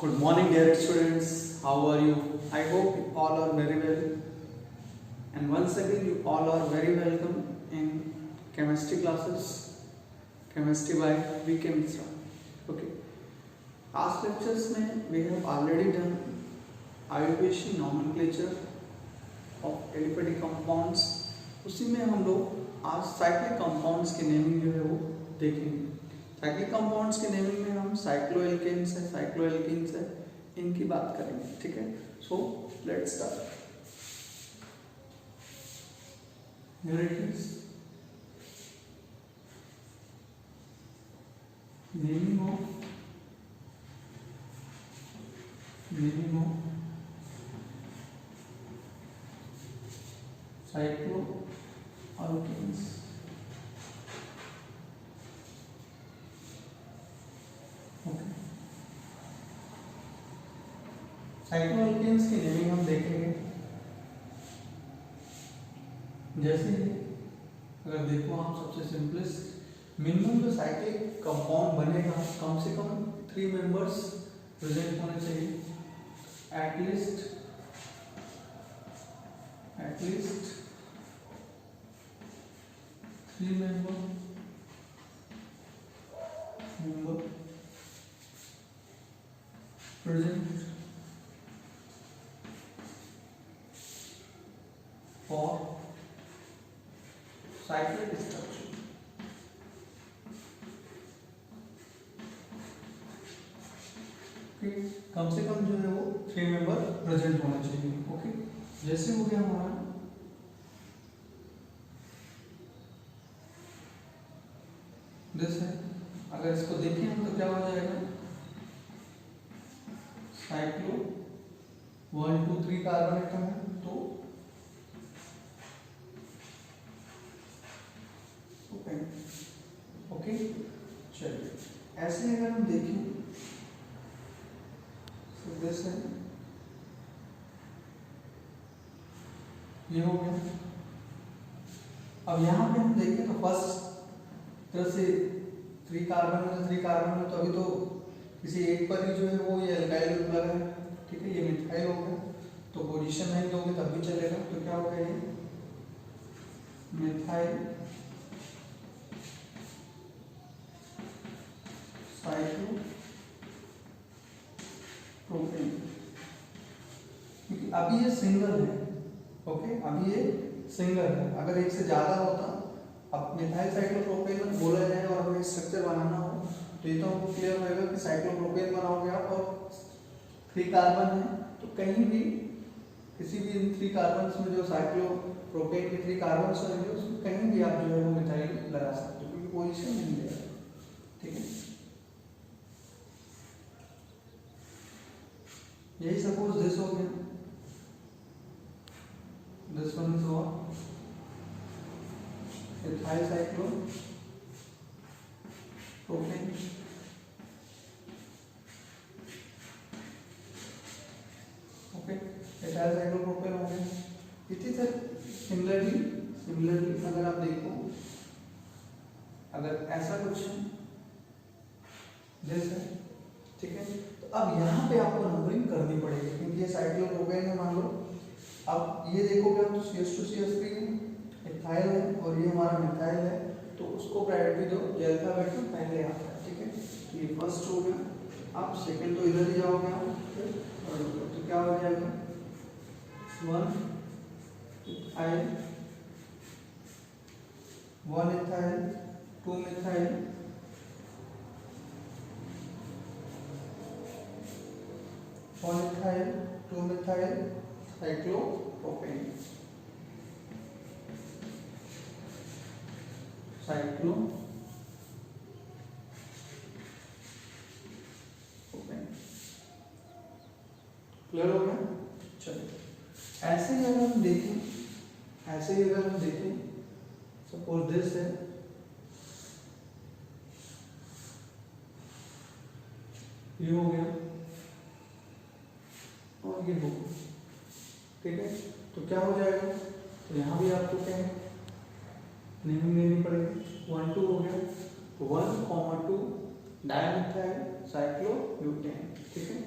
Good morning, dear students. How are you? I hope you all are very well. And once again, you all are very welcome in chemistry classes. Chemistry by VK Mishra. Okay. Past lectures में we have already done IUPAC nomenclature of aliphatic compounds. उसी में हम लोग आज cyclic compounds की naming जो है वो देखेंगे. साइक्लिक कंपाउंड्स की नेमिंग में हम साइक्लोएल्केन्स है, साइक्लोएल्कीन्स है, इनकी बात करेंगे. ठीक है. So let's start. Here it is. Naming of cycloalkenes. Okay. Cycloalkenes की नेमिंग हम देखेंगे. जैसे अगर देखो आप सबसे सिंपलेस्ट मिनिमम जो साइक्लिक कंपाउंड बनेगा कम से कम 3 मेंबर्स प्रेजेंट होने चाहिए. At least 3 member present for cyclic structure. Okay. कम से कम जो है वो 3 मेंबर प्रेजेंट होना चाहिए. ओके. जैसे हो गया हमारा दिस है. अगर इसको देखें हम तो क्या हो जाएगा, साइक्लो 1 2 3 कार्बन एटम है तो ओके. चलिए ऐसे अगर हम देखें तो दिस है, ये हो गया. अब यहाँ पे हम देखें तो फर्स्ट तरह से 3 कार्बन में तो अभी तो किसी एक पर ही जो है वो ये एल्काइल ग्रुप लगा है. ठीक है. ये मिथाइल हो गया तो पोजीशन नहीं दोगे तब भी चलेगा. तो क्या हो गया, ये मिथाइल साइक्लोप्रोपेन. क्योंकि अभी ये सिंगल है. ओके. अभी ये सिंगल है. अगर एक से ज्यादा होता, अब मिथाइल साइक्लोप्रोपेन बोला जाए और हमें स्ट्रक्चर बनाना हो तो ये तो हमको क्लियर होएगा कि साइक्लोप्रोपेन बनाओगे आप और 3 कार्बन है तो कहीं भी किसी भी इन 3 कार्बन में जो साइक्लोप्रोपेन के 3 कार्बन होंगे उसमें कहीं भी आप जो है वो मिथाइल लगा सकते हो क्योंकि पोजीशन नहीं देगा. ठीक है. यही सपोज दिस हो गया, this one is what ethyl cyclopropane. Okay. Ethyl cyclopropane हो गया. इसी तरह सिमिलरली अगर आप देखो, अगर ऐसा कुछ है जैसे, ठीक है, तो अब यहाँ पे आपको नंबरिंग करनी पड़ेगी क्योंकि ये साइक्लोप्रोपेन है. मान लो अब ये देखोगे आप तो CH2CH3 है, इथाइल है और ये हमारा मिथाइल है तो उसको प्रायोरिटी दो जो अल्फाबेट में पहले आता है. ठीक है. तो ये फर्स्ट हो गया. अब सेकंड तो इधर ही जाओगे आप तो क्या हो जाएगा, 1 ethyl 2 methyl 1 ethyl 2 methyl cyclopropane. Clear हो गया. चलिए ऐसे ही अगर हम देखें सपोज दिस है, ये हो गया और ये हो गया. ठीक है. तो क्या हो जाएगा, तो यहाँ भी आपको क्या है नेमिंग लेनी पड़ेगी. 1 2 हो गया तो 1, 2 डायमिथाइल साइक्लोब्यूटेन. ठीक है.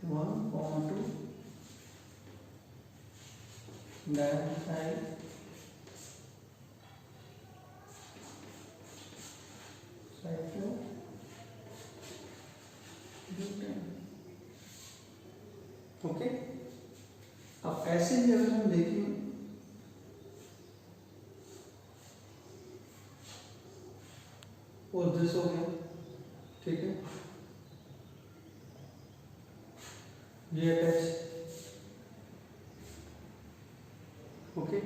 1,2 डायमिथाइल साइक्लोब्यूटेन। ओके, अब ऐसे ही अगर हम देखें और दिस हो गया, ठीक है, ये अटैच। ओके,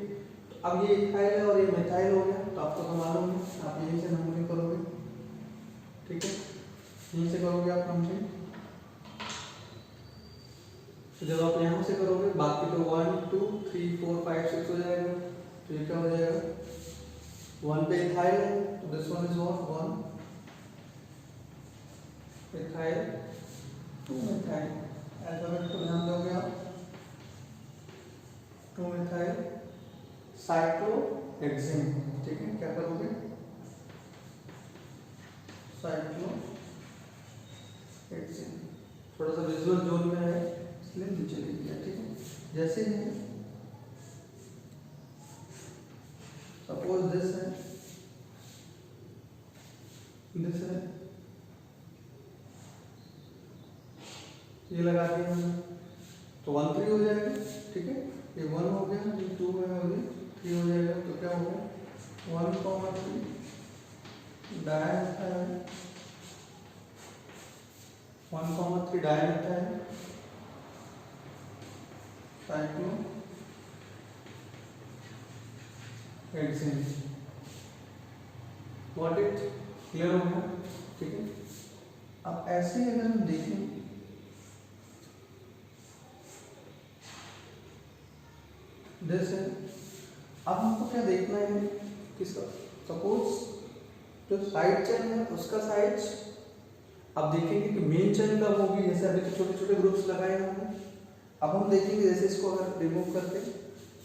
अब ये इथाइल है और ये मिथाइल हो गया, तो आपको तो मालूम है, आप यहीं से नंबरिंग करोगे, ठीक है, यहीं से करोगे आप नंबरिंग। तो जब आप यहाँ से करोगे बाकी तो 1 2 3 4 5 6 हो जाएगा, तो ये क्या हो जाएगा, 1 पे इथाइल है तो this one is what 1 ethyl 2 methyl. Alphabet को ध्यान दोगे आप, 2 मिथाइल साइक्लोहेक्सेन, ठीक है, क्या करोगे साइक्लोहेक्सेन। थोड़ा सा विजुअल जोन में है इसलिए नीचे लिख दिया, ठीक है। जैसे ही सपोज दिस है ये लगा दिया हमने, तो 1 3 हो जाएगा, ठीक है, ये 1 हो गया, ये 2 है और ये 3 हो जाएगा, तो क्या हो गया 1,3 dimethyl 1,3 dimethyl cyclohexane. What it clear हो गया, ठीक है। अब ऐसे ही अगर हम देखें दिस है, अब हमको क्या देखना है, किसका, सपोज जो साइड चेन है उसका साइज, अब देखेंगे कि मेन चेन कब होगी, जैसे अभी तो छोटे छोटे ग्रुप्स लगाए हमने, अब हम देखेंगे जैसे इसको अगर रिमूव करते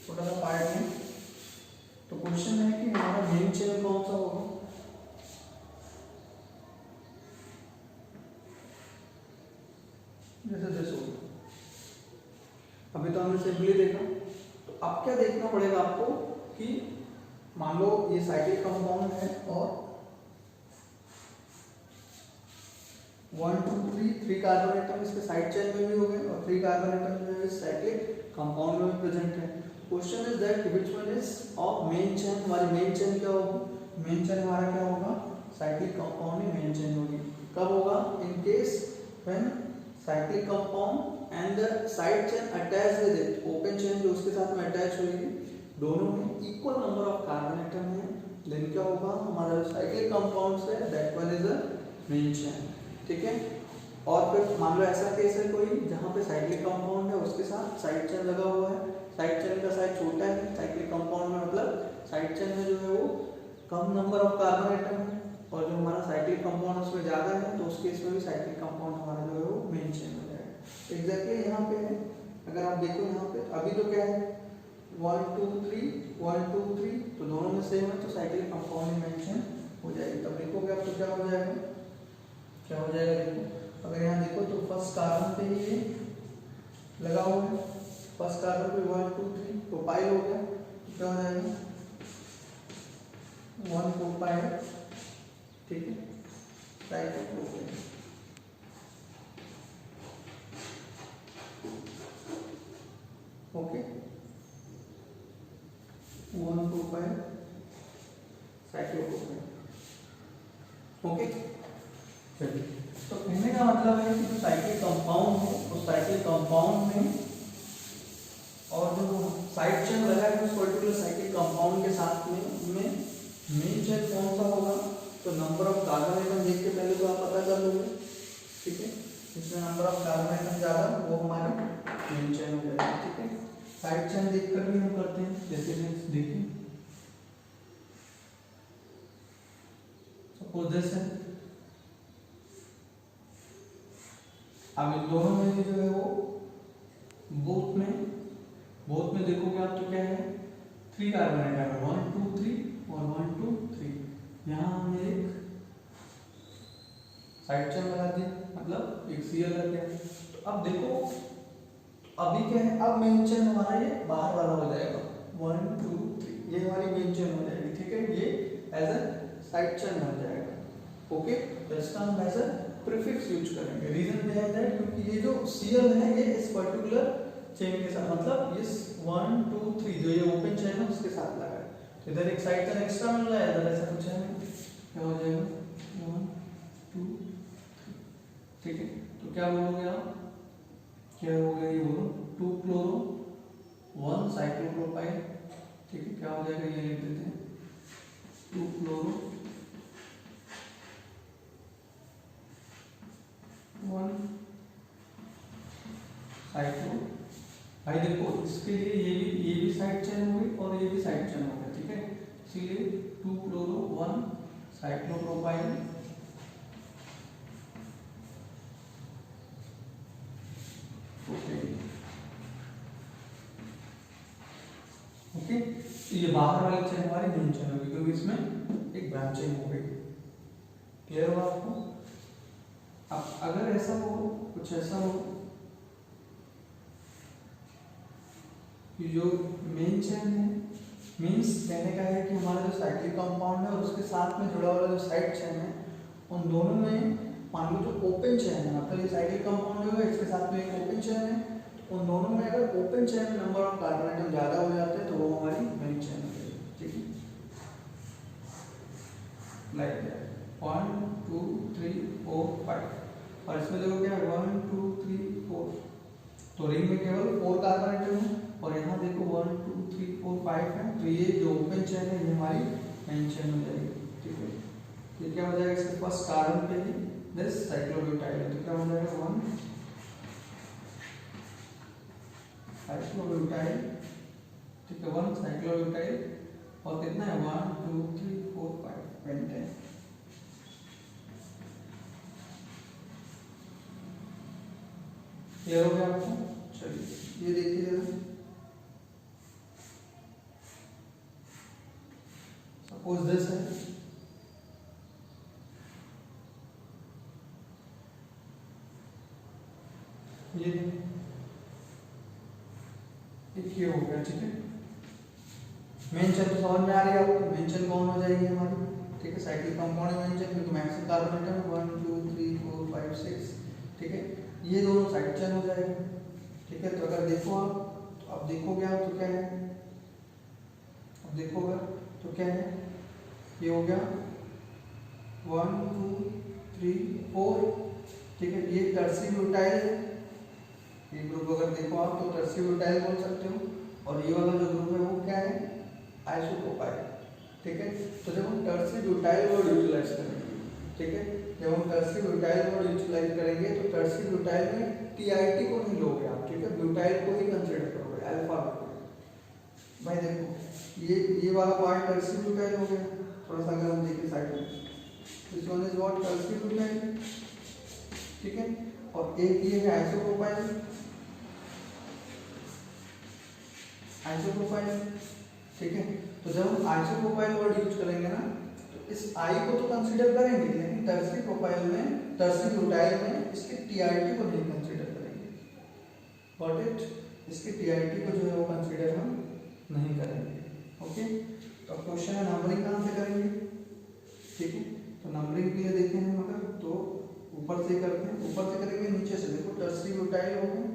छोटा सा पार्ट में, तो क्वेश्चन है कि हमारा मेन चेन कौन सा होगा, जैसे दिस होगा। अभी तो हमने सिंपली देखा, तो अब क्या देखना पड़ेगा आपको कि मान लो ये साइक्लिक कंपाउंड है और 1 2 3 कार्बन एटम इसके साइड चेन में भी हो गए और 3 कार्बन एटम जो है साइक्लिक कंपाउंड में भी प्रेजेंट है। Question is that which one is of main chain, हमारी मेन चेन क्या होगी, मेन चेन हमारा क्या होगा, साइक्लिक कंपाउंड में मेन चेन होगी। कब होगा, in case when cyclic compound and the side chain attach with it, open chain जो उसके साथ में अटैच होगी, दोनों में equal number of carbon atom है, देन क्या होगा, हमारा जो साइक्लिक कंपाउंड है that one is a main chain, ठीक है। और फिर मान लो ऐसा केस है कोई जहाँ पे साइक्लिक कंपाउंड है उसके साथ साइड चेन लगा हुआ है, साइड चेन का साइज छोटा है साइक्लिक कंपाउंड में, मतलब साइड चेन में जो है वो कम नंबर ऑफ कार्बन एटम है और जो हमारा साइक्लिक कंपाउंड उसमें ज़्यादा है, तो उस केस में भी साइक्लिक कंपाउंड हमारा जो है वो मेन चेन हो जाएगा। एग्जैक्टली यहाँ पे है, अगर आप देखो यहाँ पे अभी तो क्या है 1 2 3 1 2 3, तो दोनों में सेम है, तो साइक्लिक कंपाउंड में मेन चेन हो जाएगी। तब देखोगे आप तो क्या हो जाएगा, क्या हो जाएगा, देखो अगर यहाँ देखो तो फर्स्ट कार्बन पे ही ये लगा हुआ है, फर्स्ट कार्बन पे 1 2 3 तो पाई हो गया, तो क्या हो जाएगा 1 4 पाई, ठीक है, साइक्लोप्रोपेन। ओके 1 4 पाई साइक्लोप्रोपेन। ओके, चलिए, तो कहने का मतलब है कि जो साइक्लिक कंपाउंड है उस साइक्लिक कंपाउंड में और जो साइड चेन लगा है उस पर्टिकुलर साइक्लिक कंपाउंड के साथ में मेन चेन कौन सा होगा, तो नंबर ऑफ कार्बन एटम देख के पहले तो आप पता कर लोगे, ठीक है, जिसमें नंबर ऑफ कार्बन एटम ज्यादा वो हमारी मेन चेन हो जाएगी, ठीक है। साइड चेन देखकर भी हम करते हैं, जैसे देखिए सपोज दिस है, अब इन दोनों में जो है वो बोथ में देखोगे आप तो क्या है 3 कार्बन एटम है, 1 2 3 और 1 2 3, यहाँ हमने एक साइड चेन बना दी, मतलब एक Cl लग गया। तो अब देखो अभी क्या है, अब मेन चेन हमारा ये बाहर वाला हो जाएगा 1 2 3, ये हमारी मेन चेन हो जाएगी, ठीक है। ये एज अ साइड चेन बन जाएगा। ओके, तो इसका हम एज अ प्रीफिक्स यूज करेंगे। रीजन क्या है क्योंकि ये जो Cl है ये इस पर्टिकुलर चेन के साथ, मतलब इस 1 2 3 जो ये ओपन चेन है उसके साथ लगा है। तो इधर एक साइड चेन एक्स्ट्रा मिल रहा है, इधर ऐसा कुछ है नहीं, क्या हो जाएगा 1 2 3, ठीक है। तो क्या बोलोगे आप, क्या हो गया ये बोलो 2 क्लोरो 1 साइक्लोप्रोपाइल, ठीक है। क्या हो जाएगा ये लिख देते हैं 2 क्लोरो 1 साइक्लो। भाई देखो इसके लिए ये भी साइड चेन हो गई और ये भी साइड चेन हो गया, ठीक है। इसीलिए 2 क्लोरो 1 साइक्लोप्रोपाइल, ओके। तो ये बाहर वाली चेन हमारी मेन चेन होगी क्योंकि इसमें एक ब्रांचिंग हो गई। क्लियर हुआ आपको? अब अगर ऐसा हो, कुछ ऐसा हो कि जो मेन चेन है, मीन्स कहने का है कि हमारा जो साइक्लिक कंपाउंड है और उसके साथ में जुड़ा वाला जो साइड चेन है, उन दोनों में मान लो जो ओपन चेन है, मतलब ये साइक्लिक कंपाउंड होगा, इसके साथ में एक ओपन चेन है, उन दोनों में अगर ओपन चेन में नंबर ऑफ कार्बन आइटम ज्यादा हो जाते हैं तो वो हमारी मेन चेन हो जाएगी, ठीक है। लाइक दैट 1 2 3 4 5, और इसमें देखो क्या है 1 2 3 4, तो रिंग में केवल 4 कार्बन आइटम है, और यहाँ देखो 1 2 3 4 5 है, तो ये जो ओपन चेन है ये हमारी मेन चेन हो जाएगी, ठीक है। ये क्या हो जाएगा, इसके फर्स्ट कार्बन पे ही दिस साइक्लोब्यूटाइल है, तो क्या हो जाएगा 1 साइक्लोब्यूटाइल, ठीक है। 1 साइक्लोब्यूटाइल, और कितना है 1 2 3 4 5 पेंटेन। क्लियर हो गया आपको? चलिए ये देखिए जरा, सपोज दिस है, ये ये हो गया, ठीक है। मेन चेन तो समझ में आ रही है आपको, मेन चेन कौन हो जाएगी हमारी, ठीक है। साइक्लिक कंपाउंड मेन चेन क्योंकि मैक्सिमम कार्बन आइटम 1 2 3 4 5 6, ठीक है। ये दोनों साइड चेन हो जाएगा, ठीक है। तो अगर देखो आप, तो अब देखोगे आप तो क्या है, अब देखोगे तो क्या है, ये हो गया 1 2 3 4, ठीक है। ये टर्सीब्यूटाइल है, ये ग्रुप अगर देखो आप तो टर्सीब्यूटाइल बोल सकते हो, और ये वाला जो ग्रुप है वो क्या है, आइसोप्रोपाइल, ठीक है। तो जब हम टर्सीब्यूटाइल वर्ड यूटिलाइज करेंगे, ठीक है, जब हम टर्सीब्यूटाइल वर्ड यूटिलाइज करेंगे तो टर्सीब्यूटाइल में टीआईटी को नहीं लोगे आप, ठीक है, ब्यूटाइल को ही कंसीडर करोगे, अल्फा को। भाई देखो ये वाला पार्ट टर्सीब्यूटाइल हो गया, थोड़ा सा अगर हम देखें साइड में, दिस वन इज व्हाट टर्सीब्यूटाइल, ठीक है। और एक ये है आइसोप्रोपाइल, आइसोप्रोपाइल, ठीक है। तो जब हम आइसोप्रोपाइल वर्ड यूज करेंगे ना, तो इस आई को तो कंसीडर करेंगे, लेकिन टर्सीप्रोपाइल में, टर्सीब्यूटाइल में इसके टीआईटी को नहीं कंसीडर करेंगे, गॉट इट। इसके टीआईटी को जो है वो कंसीडर हम नहीं करेंगे, ओके। तो क्वेश्चन है नंबरिंग कहाँ से करेंगे, ठीक है। तो नंबरिंग के लिए देखें हम अगर तो ऊपर से करते हैं, ऊपर से करेंगे नीचे से, देखो टर्सीब्यूटाइल हो गया,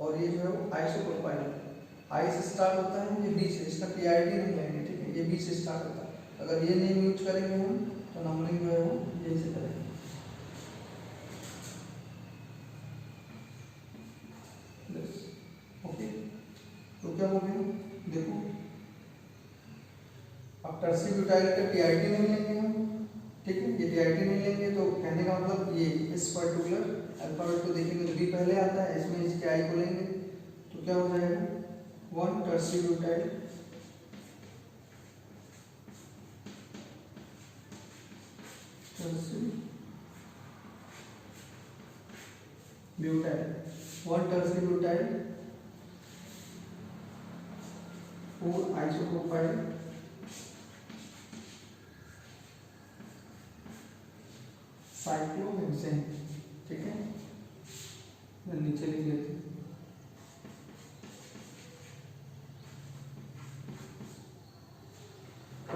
और ये जो है वो आइसोप्रोपाइल, आई से स्टार्ट होता है, ये बी से, इसका टीआईटी नहीं लेंगे, ठीक है, ये बी से स्टार्ट होता है। अगर ये नेम यूज करेंगे हम तो नंबरिंग जो है वो यही से करेंगे, ओके। तो क्या हो गया, देखो अब टर्सीब्यूटाइल का टीआईटी नहीं लेंगे हम, ठीक है, ये टीआईटी नहीं लेंगे, तो कहने का मतलब ये इस पर्टिकुलर अल्फाबेट को देखेंगे तो बी पहले आता है, इसमें इसके आई को लेंगे, तो क्या हो जाएगा 1 टर्सीब्यूटाइल, ब्यूटाइल, 1 टर्सीब्यूटाइल, 4 आइसोप्रोपाइल, साइक्लोहेक्सेन, ठीक है, नीचे लिख लेते हैं।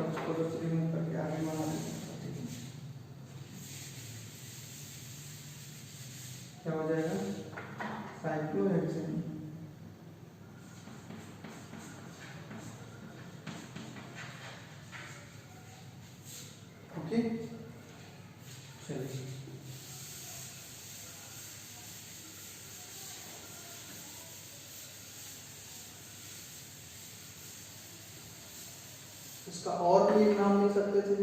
उसको रिमूव करके आगे बना देते हैं, ठीक है। क्या हो जाएगा, साइक्लोहेक्सेन। ओके, चलिए इसका और भी एक नाम ले सकते थे,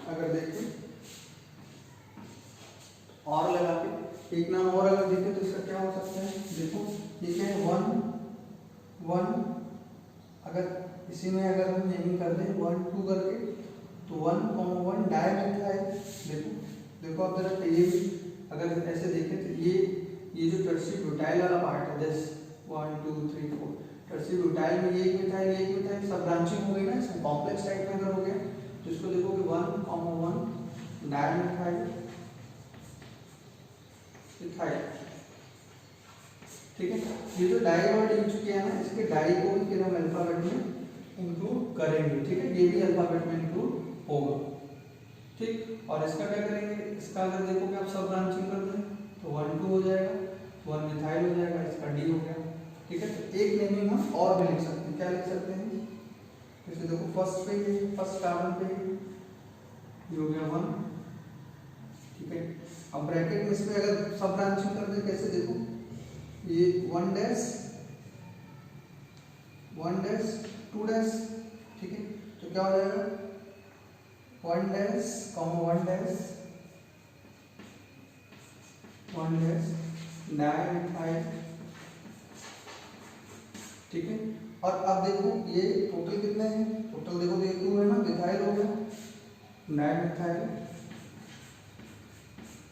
अगर देखें और लगा के एक नाम और अगर देखें तो इसका क्या हो सकता है, देखो ये क्या है, वन, अगर इसी में अगर हम यही कर दें 1 2 करके, तो 1,1 डायमिथाइल। देखो आप जरा, ये भी अगर ऐसे देखें तो ये जो टर्सरी ब्यूटाइल वाला पार्ट है, दिस 1 2 3 4, टर्सरी ब्यूटाइल में ये एक मिथाइल सब ब्रांचिंग हो गई ना, इसमें कॉम्प्लेक्स टाइप में अगर हो गया तो इसको देखोगे 1,1 डायमिथाइल इथाइल, ठीक है। ये जो डाई वर्ड यूज किया है ना, इसके डाई को भी फिर हम अल्फाबेट में इंक्लूड करेंगे, ठीक है, ये भी अल्फाबेट में इंक्लूड होगा, ठीक। और इसका क्या करेंगे, इसका अगर देखोगे आप सब ब्रांचिंग कर दें तो 1 2 हो जाएगा, 1 मिथाइल हो जाएगा, इसका डी हो गया, ठीक है। तो एक नेमिंग हम और भी लिख सकते हैं, क्या लिख सकते हैं, जैसे देखो फर्स्ट पे ये फर्स्ट कार्बन पे ये हो गया 1, ठीक है। अब ब्रैकेट में इसमें अगर सब ब्रांचिंग कर दे, कैसे देखो, ये 1 डैश 2 डैश, ठीक है। तो क्या हो जाएगा 1 डैश 1 डैश 1 डैश डायमिथाइल, ठीक है। और अब देखो ये टोटल कितने हैं, टोटल देखो ये 2 है ना, मिथाइल हो गया, डायमिथाइल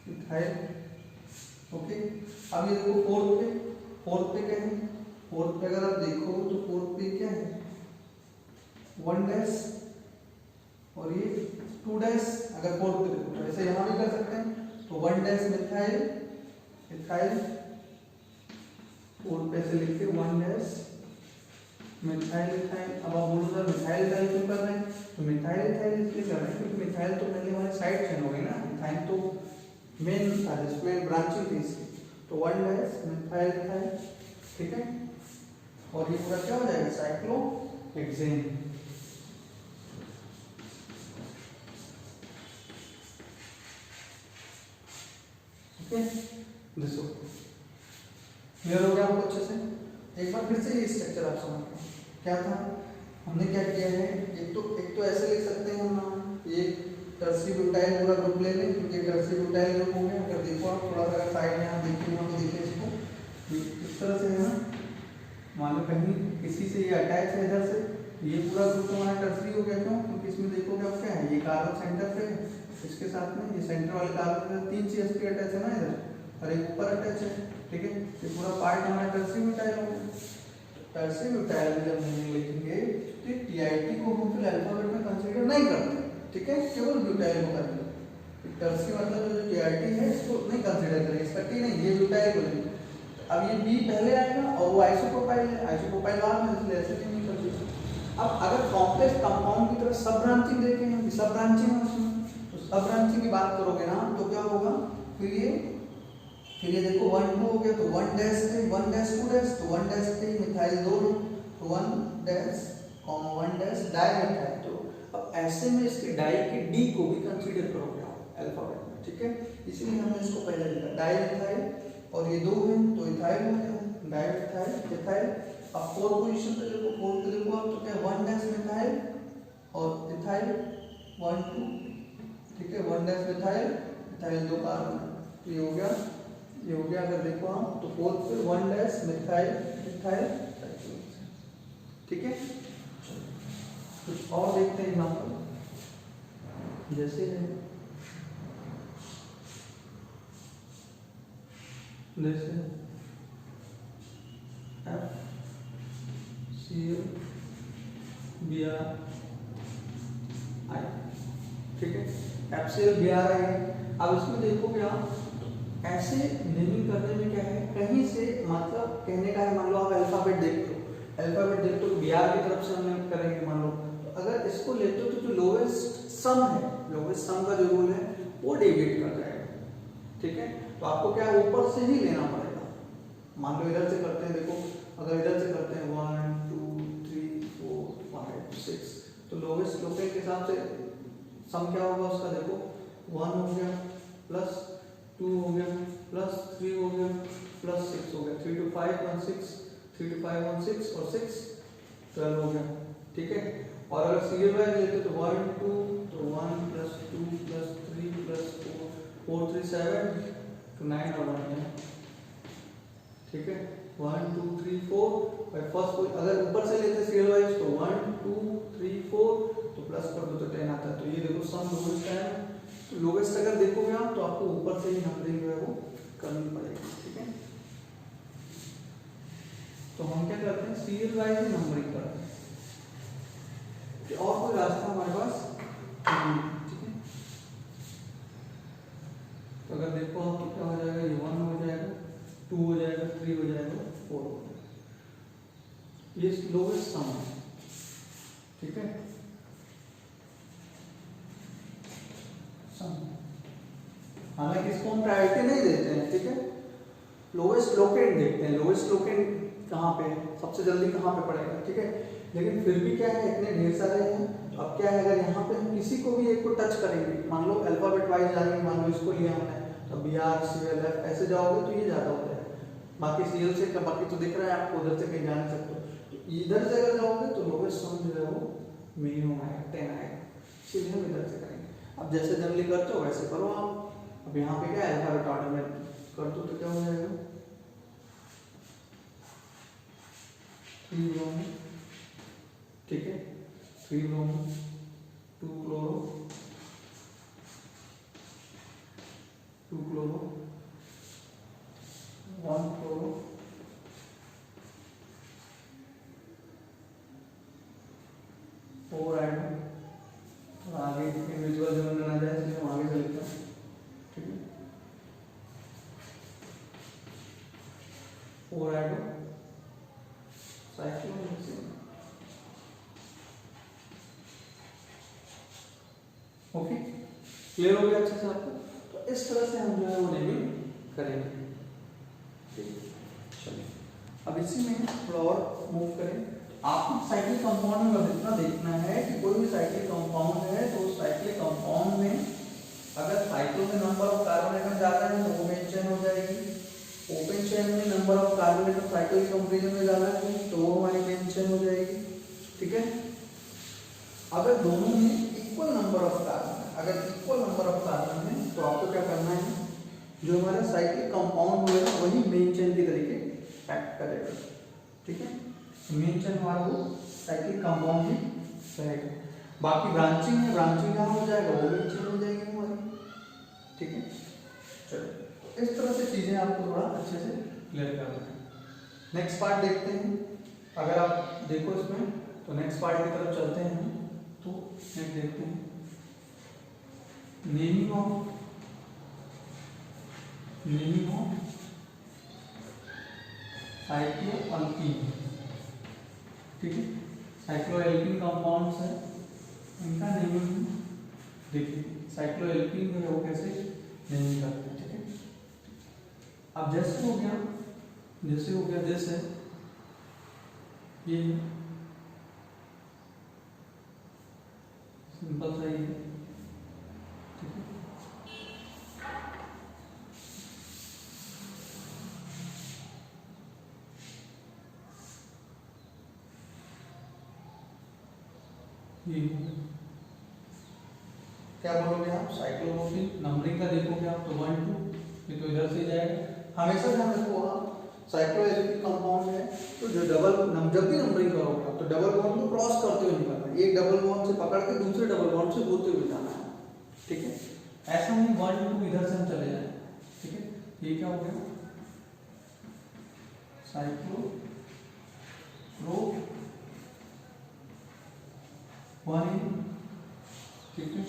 मिथाइल, ओके। अब ये देखो फोर्थ पे क्या है, फोर्थ पे अगर आप देखो तो फोर्थ पे क्या है 1 डैश और ये 2 डैश, अगर फोर्थ पे देखो तो ऐसे यहाँ भी कर सकते हैं, तो 1 डैश मिथाइल इथाइल, फोर्थ पे से लिख के 1 डैश मिथाइल इथाइल। अब आप बोलो सर मिथाइल इथाइल क्यों कर रहे हैं, तो मिथाइल इथाइल इसलिए कर रहे हैं क्योंकि मिथाइल तो पहले हमारे साइड चेन हो गई ना, इथाइल तो मेन था, जिसमें ब्रांचिंग थी इसकी, तो 1 डैश मिथाइल इथाइल, ठीक है। और ये पूरा क्या हो जाएगा, साइक्लोहेक्सेन, ओके। देखो क्लियर हो गया आपको अच्छे से, एक बार फिर से ये स्ट्रक्चर आप समझ गए क्या था, हमने क्या किया है, एक तो ऐसे लिख सकते हैं हम नाम, ये टर्सरी ब्यूटाइल पूरा ग्रुप ले लें, क्योंकि टर्सरी ब्यूटाइल ग्रुप हो गया। अगर देखो आप थोड़ा सा अगर साइड में आप देखिए, यहाँ पे देखिए इसको इस तरह से है ना, मान लो कहीं किसी से ये अटैच है इधर से, ये पूरा ग्रुप हमारा टर्सरी हो गया, क्यों, क्योंकि इसमें देखोगे आप क्या है, ये कार्बन सेंटर पे, इसके साथ में ये सेंटर वाले कार्बन में 3 CH3 अटैच है ना इधर, और एक ऊपर अटैच है, ठीक है। ये पूरा पार्ट हमारा टर्सरी ब्यूटाइल हो गया। टर्सरी ब्यूटाइल में जब हम लिखेंगे तो TIT को हम फिर अल्फाबेट में कंसीडर नहीं करते, ठीक है, केवल ब्यूटाइल को करेंगे। टर्सरी मतलब जो TIT है इसको नहीं कंसीडर करेंगे, इसका T नहीं, ये ब्यूटाइल बोलेंगे। अब ये B पहले आएगा और वो आइसोप्रोपाइल है, आइसोप्रोपाइल बाद में, इसलिए ऐसे नहीं करते। अब अगर कॉम्प्लेक्स कंपाउंड की तरफ सब ब्रांचिंग देखें, सब ब्रांचिंग है उसमें, तो सब ब्रांचिंग की बात करोगे ना तो क्या होगा, फिर ये देखो 1 2 हो गया, तो 1 डैश 3 1 डैश 2 डैश, तो 1 डैश 3 मिथाइल 2 है, तो 1 डैश 1 डैश डायमिथाइल। तो अब ऐसे में इसके डाई के डी को भी कंसीडर करोगे आप अल्फाबेट में, ठीक है, इसलिए हमने इसको पहले लिखा डायमिथाइल, और ये 2 है तो इथाइल हो गया, डायमिथाइल इथाइल। अब फोर्थ पोजीशन पे देखो, फोर्थ पे देखो आप तो क्या 1 डैश मिथाइल और इथाइल 1 2, ठीक है, 1 डैश मिथाइल इथाइल 2 कार्बन, तो ये हो गया, ये हो गया। अगर देखो हम तो फोर्थ पे 1 डैश मिथाइल इथाइल, ठीक है। कुछ और देखते हैं यहाँ पर, जैसे FCl Bri, ठीक है, FCl Bri है। अब इसमें देखोगे आप, ऐसे नेमिंग करने में क्या है, कहीं से मतलब कहने का है, मान लो आप अल्फाबेट देखते हो, अल्फाबेट देखते हो बिहार की तरफ से हम नेम करेंगे मान लो, तो अगर इसको लेते हो तो जो लोवेस्ट सम है, लोवेस्ट सम का जो रूल है वो डेविएट कर जाएगा, ठीक है। तो आपको क्या है, ऊपर से ही लेना पड़ेगा। मान लो इधर से करते हैं, देखो अगर इधर से करते हैं 1 2 3 4 5 6, तो लोवेस्ट लोकेट के हिसाब से सम क्या होगा उसका, देखो 1 हो गया प्लस 2 हो गया प्लस 3 हो गया प्लस 6 हो गया, 3 to 5 1 6, 3 to 5 1 6 और 6 12 हो गया, ठीक है। और अगर सीरियल वाइज लेते तो 1 2 तो 1 प्लस 2 प्लस 3 प्लस 4 4 3 7 तो 9 और 1 है, ठीक है। 1 2 3 4 और फर्स्ट को अगर ऊपर से लेते सीरियल वाइज तो 1 2 3 4 तो प्लस कर दो तो 10 आता है। तो ये देखो सम लोवेस्ट है, तो लोवेस्ट अगर देखोगे आप तो आपको ऊपर से ही नंबरिंग जो है वो करनी पड़ेगी, ठीक है। तो हम क्या करते हैं, सीरियल वाइज ही नंबरिंग करते हैं, और कोई रास्ता हमारे पास नहीं, ठीक है। तो अगर देखो आप तो क्या हो जाएगा, ये 1 हो जाएगा, 2 हो जाएगा, 3 हो जाएगा, 4 हो जाएगा, ये लोवेस्ट सम है, ठीक है। हालांकि इसको हम प्रायोरिटी नहीं देते हैं, ठीक है, लोवेस्ट लोकेट देखते हैं, लोवेस्ट लोकेट कहाँ पे सबसे जल्दी कहाँ पे पड़ेगा, ठीक है। लेकिन फिर भी क्या है, इतने ढेर सारे हैं, तो अब क्या है, अगर यहाँ पे हम किसी को भी एक को टच करेंगे, मान लो अल्फाबेट वाइज जाएंगे, मान लो इसको लिया हमने, तो BR CL F ऐसे जाओगे तो ये ज़्यादा हो जाएगा, बाकी CL से बाकी तो दिख रहा है आपको, उधर से कहीं जा नहीं सकते, तो इधर से अगर जाओगे तो लोवेस्ट सम जो है वो मिनिमम आएगा, 10 आएगा, इसलिए हम इधर से करेंगे। अब जैसे जनरली करते हो वैसे करो आप। अब यहाँ पे क्या है, अल्फाबेट ऑर्डर में कर दो तो क्या हो जाएगा, 3 ब्रोमो, ठीक है, 3 bromo 2 chloro 2 chloro 1 chloro 4 item. और आगे इंडिविजुअल जो ना जाए इसलिए हम आगे से लिखते हैं, ठीक है, 4 आइटम साइक्लोहेक्सेन, ओके, क्लियर हो गया अच्छे से आपको। तो इस तरह से हम जो है वो नेमिंग करेंगे, ठीक है। चलिए अब इसी में थोड़ा और मूव करें। आपको साइक्लिक कंपाउंड में इतना देखना है कि कोई भी साइक्लिक कंपाउंड है तो उस साइक्लिक कंपाउंड में अगर साइक्लो में नंबर ऑफ कार्बन एटम ज्यादा है तो वो मेन चेन हो जाएगी, ओपन चेन में number of carbon atom cyclo के कंपैरिजन में ज्यादा है तो वो हमारी मेन चेन हो जाएगी, ठीक है। अगर दोनों में इक्वल नंबर ऑफ कार्बन, अगर इक्वल नंबर ऑफ कार्बन है तो आपको क्या करना है, जो हमारा साइक्लिक कंपाउंड होगा वही मेन चेन के तरीके एक्ट करेगा, ठीक है। मेन चेन हमारा वो साइक्लिक कंपाउंड ही रहेगा, बाकी ब्रांचिंग है, ब्रांचिंग कहाँ हो जाएगा, वो मेन चेन हो जाएगी हमारी, ठीक है। चलो इस तरह से चीजें आपको थोड़ा अच्छे से क्लियर करना है। नेक्स्ट पार्ट देखते हैं, अगर आप देखो इसमें तो नेक्स्ट पार्ट की तरफ चलते हैं, तो नेक्स्ट देखते हैं नेमिंग ऑफ साइक्लोएल्कीन, ठीक है। साइक्लोएल्कीन कंपाउंड्स है, इनका नेमिंग देखिए, साइक्लोएल्कीन जो है वो कैसे नेमिंग करते हैं, ठीक है। अब जैसे हो गया जैसे ये सिंपल सा ही है, ठीक है। ये क्या बोलोगे आप, साइक्लोप्रोपीन नंबरिंग का देखोगे आप तो 1 2, ये तो इधर से जाएगा। हमेशा ध्यान रखो आप, साइक्लोएल्कीन कंपाउंड है तो जो जब भी नंबरिंग करोगे आप तो डबल बॉन्ड को क्रॉस करते हुए निकलना है, एक डबल बॉन्ड से पकड़ के दूसरे डबल बॉन्ड से होते हुए जाना है, ठीक है। ऐसा नहीं 1 2 इधर से हम चले जाए, ठीक है। ये क्या हो गया, साइक्लो प्रो 1, ठीक है।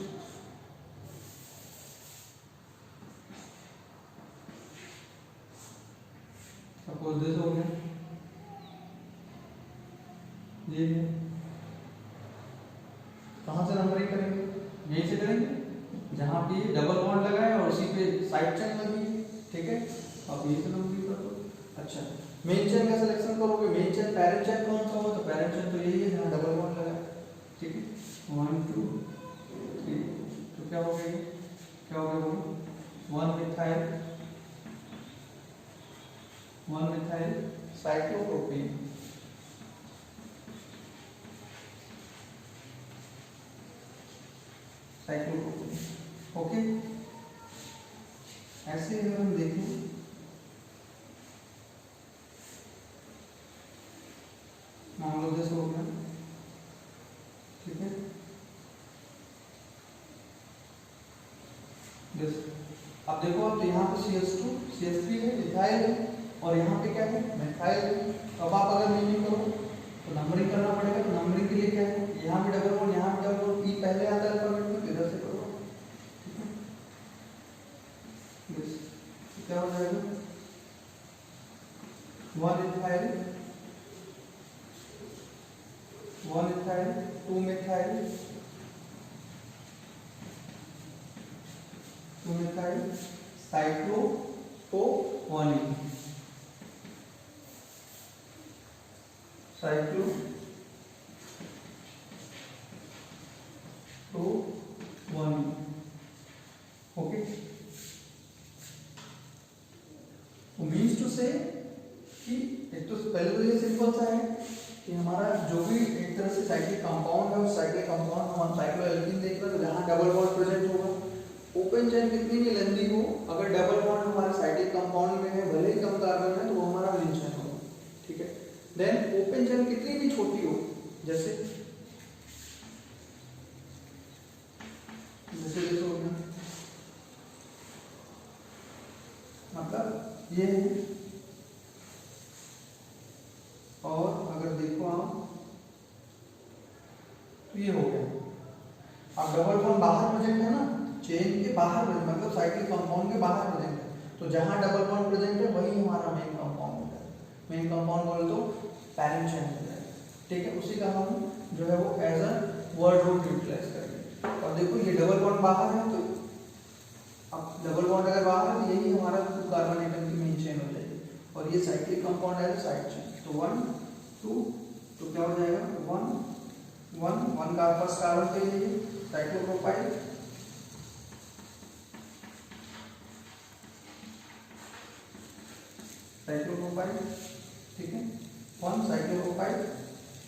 सपोज दिस हो गया, ये है। कहाँ से नंबरिंग करेंगे? यहीं से करेंगे जहाँ पे डबल बॉन्ड लगा है और उसी पे साइड चेन लगी है, ठीक है। आप यहीं से नंबरिंग कर दो। अच्छा, मेन चेन का सिलेक्शन करोगे, मेन चेन पैरेंट चेन कौन सा होगा? तो पैरेंट चेन तो यही है जहाँ डबल बॉन्ड लगा है, ठीक है। 1 2 3, तो क्या हो गया? क्या हो गया? 1 मिथाइल साइक्लोप्रोपेन, साइक्लोप्रोपेन, ओके। ऐसे अगर हम देखें, मान लो जैसे हो गया, ठीक है। अब देखो, तो यहाँ पे CH2 CH3 है, इथाइल है, और यहाँ पे क्या है? मिथाइल है। अब आप अगर मीनिंग करो तो नंबरिंग करना पड़ेगा। तो नंबरिंग के लिए क्या है? यहाँ पे डबल बॉन्ड, यहाँ पे डबल बॉन्ड, ई पहले आता है अल्फाबेट में, इधर से करो, ठीक है। तो क्या हो जाएगा? 1 ethyl 2 methyl 2 methyl cyclopropane, cyclopropane, okay. तो मीन्स टू से कि एक तो पहले तो ये सिंपल सा है कि हमारा जो भी एक तरह से साइक्लिक कंपाउंड है, उस साइक्लिक कंपाउंड हम साइक्लोएल्कीन देख रहे हैं, जहाँ डबल बॉन्ड प्रेजेंट होगा। ओपन चेन कितनी भी लेंथी हो, अगर डबल बॉन्ड हमारे साइक्लिक कंपाउंड में है, भले ही कम कार्बन है, तो वो हमारा मेन चेन होगा, ठीक है। देन ओपन चेन कितनी भी छोटी हो, जैसे जैसे हो गया, मतलब ये है। और अगर देखो आप तो ये हो गया। अब डबल बॉन्ड बाहर प्रेजेंट है ना, चेन के बाहर प्रेजेंट, मतलब साइक्लिक कंपाउंड के बाहर प्रेजेंट है, तो जहां डबल बॉन्ड प्रेजेंट है वही हमारा मेन कंपाउंड होता है। मेन कंपाउंड बोले तो पैरेंट चेन होता है, ठीक है। उसी का हम जो है वो as a word root utilize करेंगे। और देखो ये डबल बॉन्ड बाहर है, तो अब डबल बॉन्ड अगर बाहर है तो यही हमारा कार्बन एटम की मेन चेन हो जाएगी, और ये साइक्लिक कंपाउंड है साइड चेन। तो 1 2, तो क्या हो जाएगा? 1 का फर्स्ट कार्बन पे ये साइक्लोप्रोपाइल, साइक्लोप्रोपाइल, ठीक है। 1 साइक्लोप्रोपाइल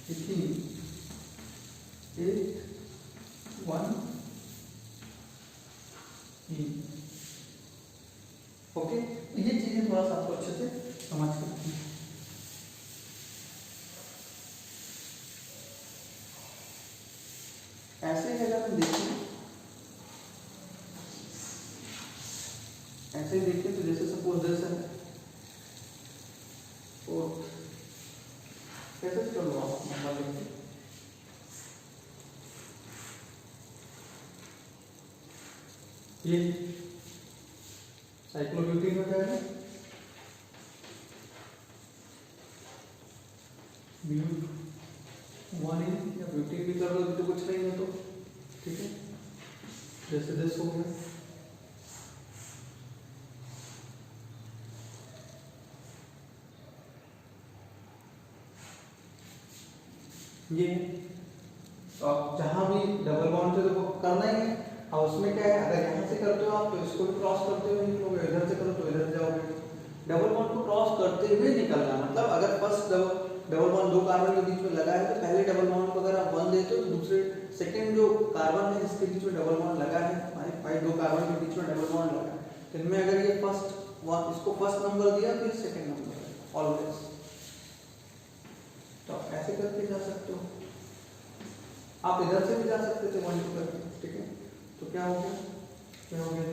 इथीन 8 1 ई, ओके। ये चीजें थोड़ा सा आपको अच्छे से समझ के रखनी है। ऐसे अगर हम देखें, ऐसे देखें तो जैसे सपोज दिस है, और कैसे कर लो आप नंबर लेके, ये साइक्लोब्यूटेन हो जाएगा, ब्यूट 1 या ब्यूटेन भी कर लो तो कुछ नहीं है, तो ठीक है। जैसे दिस हो गया, ये तो आप जहां भी डबल बॉन्ड से तो करना ही है। अब उसमें क्या है, अगर यहाँ से करते हो आप तो इसको भी क्रॉस करते हुए निकलोगे, इधर से करो तो इधर जाओगे। डबल बॉन्ड को क्रॉस करते हुए निकलना, मतलब अगर फर्स्ट डबल बॉन्ड 2 कार्बन के बीच में लगा है, तो पहले डबल बॉन्ड को अगर आप 1 देते हो तो दूसरे सेकंड जो कार्बन है जिसके बीच में डबल बॉन्ड लगा है, हमारे भाई 2 कार्बन के बीच में डबल बॉन्ड लगा है, तो इनमें अगर ये इसको फर्स्ट नंबर दिया तो ये सेकंड नंबर ऑलवेज। तो आप ऐसे करके जा सकते हो, आप इधर से भी जा सकते थे 1 2 करके, ठीक है। तो क्या हो गया, क्या हो गया,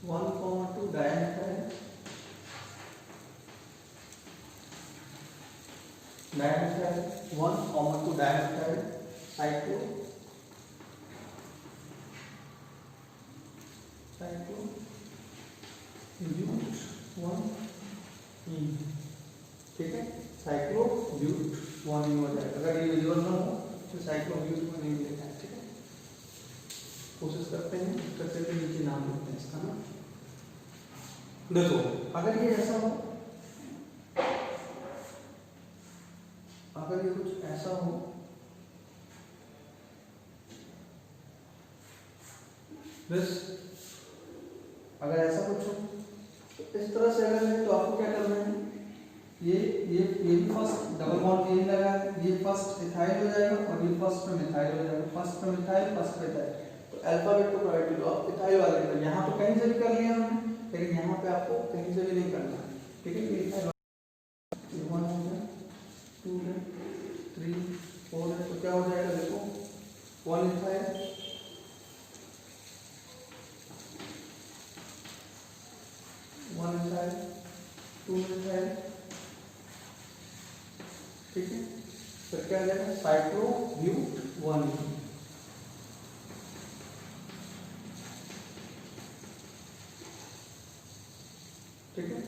1,2 dimethyl dimethyl 1,2 dimethyl cyclobut 1 E, ठीक है, साइक्लोब्यूट 1 E हो जाएगा। अगर ये विजुअल ना हो तो साइक्लोब्यूट को नहीं लिखना है, ठीक है। कोशिश करते हैं स्ट्रक्चर के नीचे नाम लिखते हैं इसका ना। देखो अगर ये ऐसा हो, अगर ये कुछ ऐसा हो, बस अगर ऐसा कुछ हो तो इस तरह से अगर है तो आपको क्या करना है, ये भी फर्स्ट डबल बॉन्ड यही लगा है, ये फर्स्ट इथाइल हो जाएगा और ये फर्स्ट में मिथाइल हो जाएगा, फर्स्ट में मिथाइल फर्स्ट में इथाइल। तो अल्फाबेट को प्रायोरिटी दो आप इथाइल वाले पर। यहाँ तो कहीं से भी कर लिया हमने, लेकिन यहाँ पे आपको कहीं से भी नहीं करना है, ठीक है। ये इथाइल 1 हो गया, 2 है, 3 4 है, तो क्या हो जाएगा देखो 1 इथाइल, 1 इथाइल, 2 इथाइल, ठीक है। फिर क्या आ जाएगा साइक्लोब्यूट 1, ठीक है।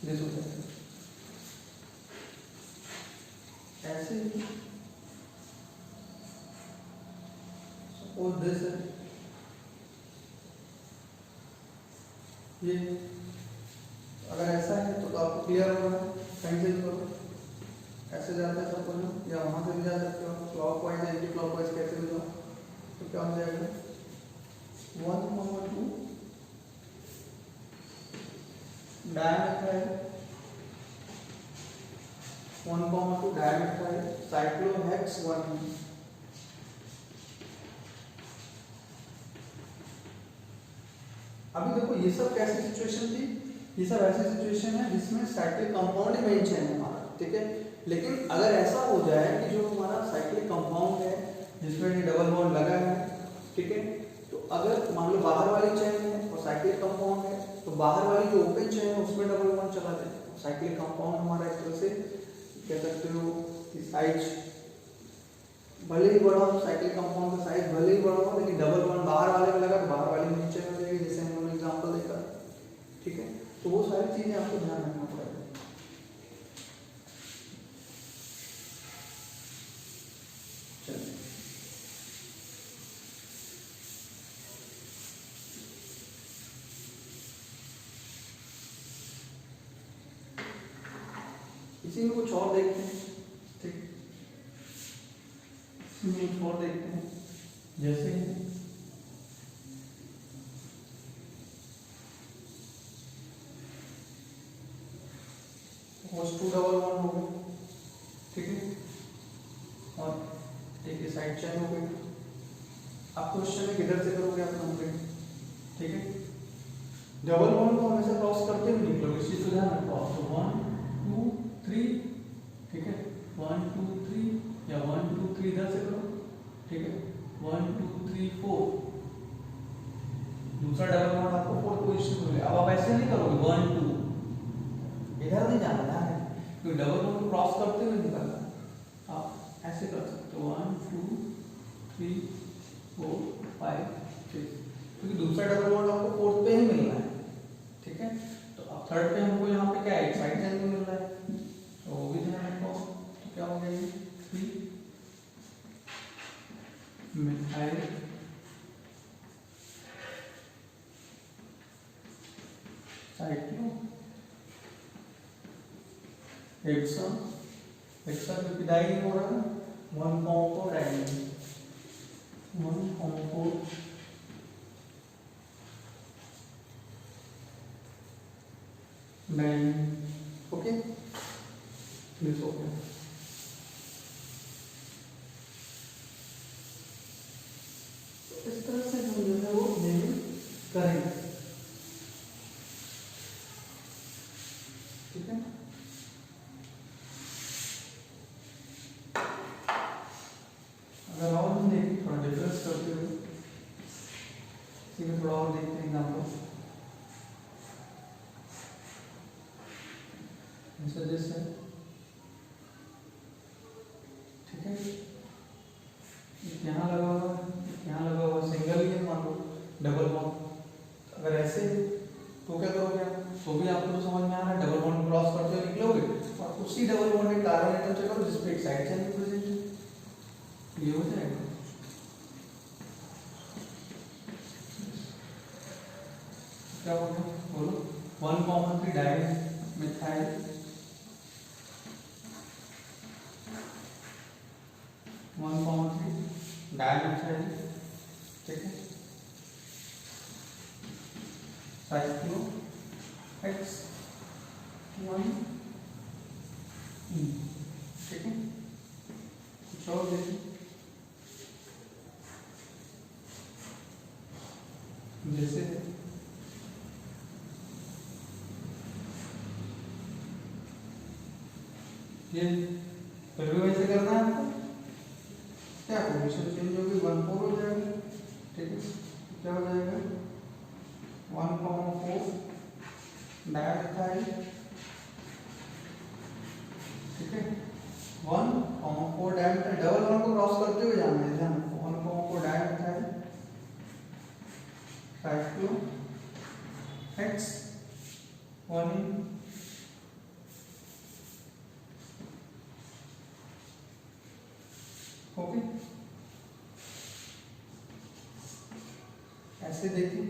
दिस हो जाएगा ऐसे ही। सपोज दिस है, ये अगर ऐसा है तो आपको क्लियर होगा, कहीं से भी करो, ऐसे जाता है सब कुछ, या वहां से भी जा सकते हो, क्लॉकवाइज एंटी क्लॉकवाइज कैसे भी जाओ। तो क्या हो जाएगा 1, 2 डायमेथाइल, 1, 2 डायमेथाइल साइक्लोहेक्स 1। अभी देखो ये सब कैसी सिचुएशन थी, ये सब ऐसी सिचुएशन है जिसमें साइक्लिक कंपाउंड ही मेन चेन है हमारा, ठीक है। लेकिन अगर ऐसा हो जाए कि जो हमारा साइक्लिक कंपाउंड है जिसमें डबल बॉन्ड लगा है, ठीक है, तो अगर मान लो बाहर वाली चेन है और साइक्लिक कंपाउंड है, तो बाहर वाली जो ओपन चेन है उसमें डबल बॉन्ड चला जाए। साइक्लिक कंपाउंड हमारा एक तरह से कह सकते हो कि साइज भले ही बड़ा हो, साइक्लिक कंपाउंड का साइज भले ही बड़ा हो, लेकिन डबल बॉन्ड बाहर वाले में लगा तो बाहर वाली में नीचे हो जाएगी, जैसे हमने एग्जांपल देखा, ठीक है। तो वो सारी चीजें आपको ध्यान रखना पड़ेगा। चलिए इसी में कुछ और देखते हैं, ठीक, इसी में कुछ और देखते हैं, जैसे H2 डबल बॉन्ड हो गया, ठीक है, और एक साइड चेन हो गई। आप क्वेश्चन किधर से करोगे आप कंप्लीट, ठीक है। डबल बॉन्ड को हमेशा क्रॉस करते हुए निकलोगे, इस चीज को ध्यान रखो। तो 1 2 3, ठीक है, 1 2 3 या 1 2 3 इधर से करो, ठीक है, 1 2 3 4, दूसरा डबल बॉन्ड आपको फोर्थ पोजीशन में मिलेगा। अब आप ऐसे नहीं करोगे 1 2, इधर नहीं जाना है, क्योंकि डबल बॉन्ड को क्रॉस करते हुए निकलना है। आप ऐसे कर सकते हो 1 2 3 4 5 6, क्योंकि दूसरा डबल बॉन्ड आपको फोर्थ पे ही मिलना है, ठीक है। तो अब थर्ड पे हमको यहाँ पे क्या है, एक साइड चेन मिल रहा है, तो वो भी ध्यान रखो। तो क्या हो गया 3 मिथाइल साइक्लो हेक्सा, हेक्सा की विदाई नहीं हो रहा है, 1 compo diamine, 1 compo diamine, okay, this हो गया। तो इस तरह से हम जो है वो नेमिंग करेंगे, ठीक है। अगर और हम देखें थोड़ा डिफरेंस करते हुए, इसी में थोड़ा और देखते हैं एग्जाम्पल, जैसे जैसे, ठीक है, यहाँ लगा हुआ, यहाँ लगा हुआ, सिंगल ही है मान लो, डबल बॉन्ड अगर ऐसे तो क्या करोगे आप, तो भी आपको तो समझ में आ रहा है, डबल बॉन्ड क्रॉस करते हुए निकलोगे और उसी डबल बॉन्ड में कार्बन एटम से करो जिसपे एक साइड चेन प्रेजेंट है, ये हो जाएगा। क्या होगा बोलो, 1,3 डाइमिथाइल 1,3 डाइमिथाइल, ठीक है, साइक्लो X 1, ठीक है। कुछ और देखिए, जैसे ये फिर भी वैसे करना है आपको, क्या पोजीशन चेंज होगी, 1,4 हो जाएगा, ठीक है। क्या हो जाएगा 1,4 डाइमिथाइल, ठीक है, 1,4 डाइमिथाइल, डबल बॉन्ड को क्रॉस करते हुए जाना है, ध्यान रखो, 1,4 डाइमिथाइल साइक्लो X 1, ओके। ऐसे देखिए,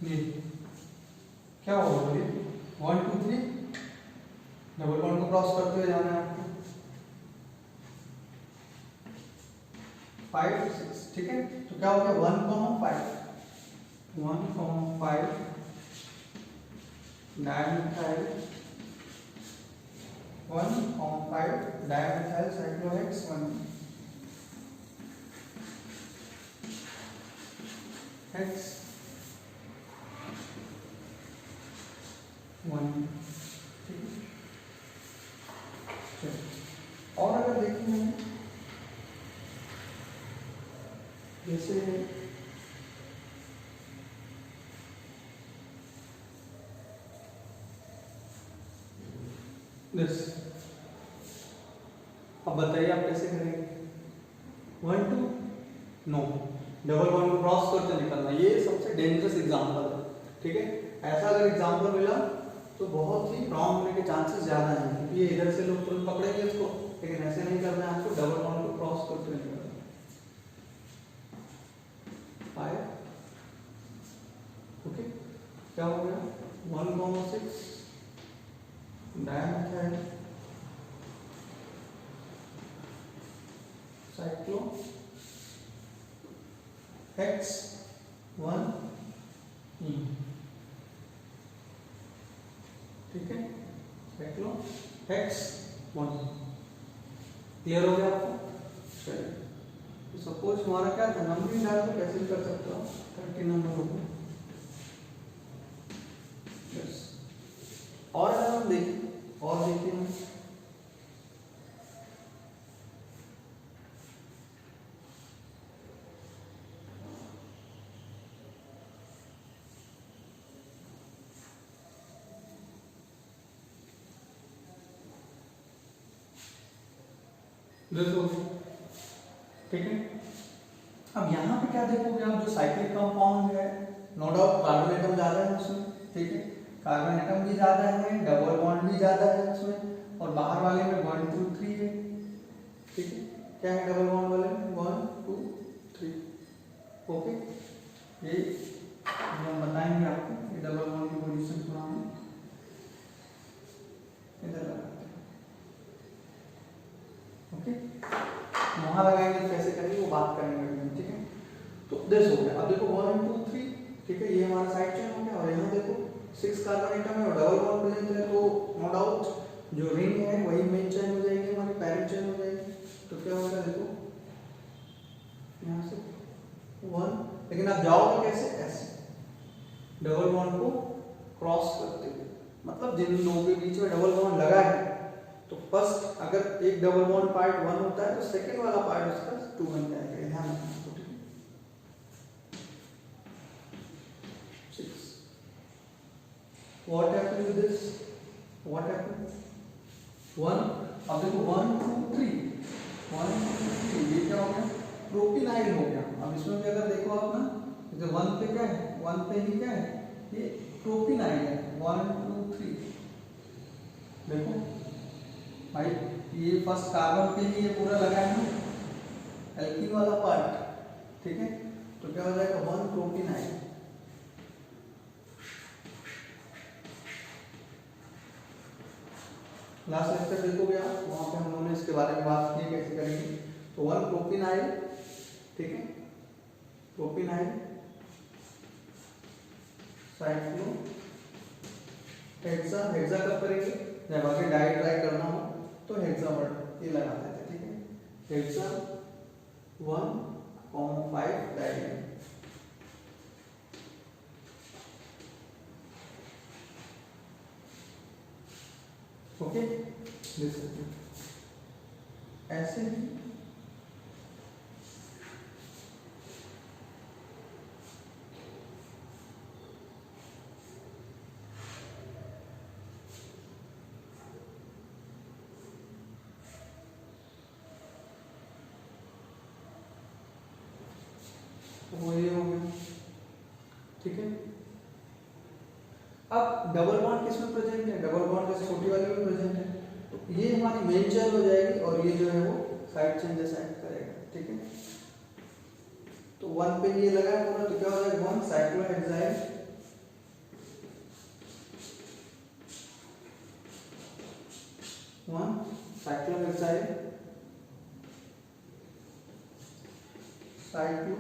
ये क्या होगा बोलिए, 1, 2, 3 डबल बॉन्ड को क्रॉस करते हुए जाना है आपको, 5, 6, ठीक है। तो क्या हो गया 1,5 डाइमिथाइल 1,5 डाइमिथाइल साइक्लोहेक्स 1 X 1, ठीक है। और अगर देखेंगे जैसे दिस, अब बताइए आप कैसे करेंगे, 1, 2 नो, डबल बॉन्ड को क्रॉस करते निकलना, ये सबसे डेंजरस एग्जांपल है, ठीक है। ऐसा अगर एग्जांपल मिला तो बहुत ही रॉन्ग होने के चांसेस ज्यादा हैं, क्योंकि ये इधर से लोग तुरंत पकड़ेंगे इसको, लेकिन ऐसे नहीं करना है आपको, डबल बॉन्ड को क्रॉस करते निकलना। 5, ओके, क्या हो गया 1,6 डाइमिथाइल साइक्लो X 1, ठीक है, साइक्लो X 1, क्लियर हो गया आपको। चलिए, तो सपोज हमारा क्या था, नंबरिंग डाल के कैसे कर सकते हो 30 नंबर होगा, यस। और अगर हम देखें, और देखिए हम देखो, ठीक है। अब यहाँ पे क्या देखोगे आप, जो साइक्लिक कंपाउंड है, नो डाउट कार्बन एटम ज्यादा है उसमें, ठीक है, कार्बन एटम भी ज्यादा है, डबल बॉन्ड भी ज्यादा है उसमें, और बाहर वाले में 1, 2, 3 है, ठीक है। क्या है डबल बॉन्ड वाले में 1, 2, 3, ओके। ये हम बताएंगे आपको, ये डबल बॉन्ड की पोजीशन थोड़ा हम इधर लगाते हैं, ओके। वहां लगाएंगे तो कैसे करेंगे वो बात करेंगे, ठीक है। तो दिस हो गया, अब देखो 1, 2, 3, ठीक है, ये हमारा साइड चेन हो गया, और यहाँ देखो 6 कार्बन एटम है और डबल बॉन्ड प्रेजेंट है, तो नो डाउट जो रिंग है वही मेन चेन हो जाएगी, हमारी पैरेंट चेन हो जाएगी। तो क्या होगा देखो, यहाँ से 1, लेकिन आप जाओगे कैसे, ऐसे डबल बॉन्ड को क्रॉस करते हुए, मतलब जिन दोनों के बीच में डबल बॉन्ड लगा है, तो फर्स्ट अगर एक डबल बॉन्ड पार्ट 1 होता है तो सेकंड वाला पार्ट उसका 2 बन जाएगा, ध्यान रखना। 6, what happened with this, what happened 1, अब देखो 1, 2, 3, 1 2 3, ये क्या हो गया, प्रोपिनाइल हो गया। अब इसमें भी अगर देखो आप ना, जैसे 1 पे क्या है, 1 पे ही क्या है, ये प्रोपिनाइल है। 1 2 3 देखो भाई, ये फर्स्ट कार्बन पे ही ये पूरा लगा है ना, एल्कीन वाला पार्ट, ठीक है। तो क्या हो जाएगा, 1 प्रोपिनाइल। लास्ट लेक्चर देखोगे आप, वहां पे हम लोगों ने इसके बारे में बात की कैसे करेंगे। तो 1 प्रोपिनाइल, ठीक है, प्रोपिनाइल साइक्लो हेक्सा। हेक्सा कब करेंगे, जब आगे डाई ट्राई करना हो तो हेक्सा वर्ड ये लगा देते, ठीक है। Hexa 1,5 die. ओके, ऐसे ही वो ये हो गया, ठीक है। अब डबल बॉन्ड किसमें प्रेजेंट है, डबल बॉन्ड जैसे छोटी वाली में प्रेजेंट है, तो ये हमारी मेन चेन हो जाएगी और ये जो है वो साइड चेन जैसा एक्ट करेगा, ठीक है। तो 1 पे ये लगा है पूरा, तो क्या हो जाएगा, 1 साइक्लोहेक्साइल 1 साइक्लोहेक्साइल साइक्लो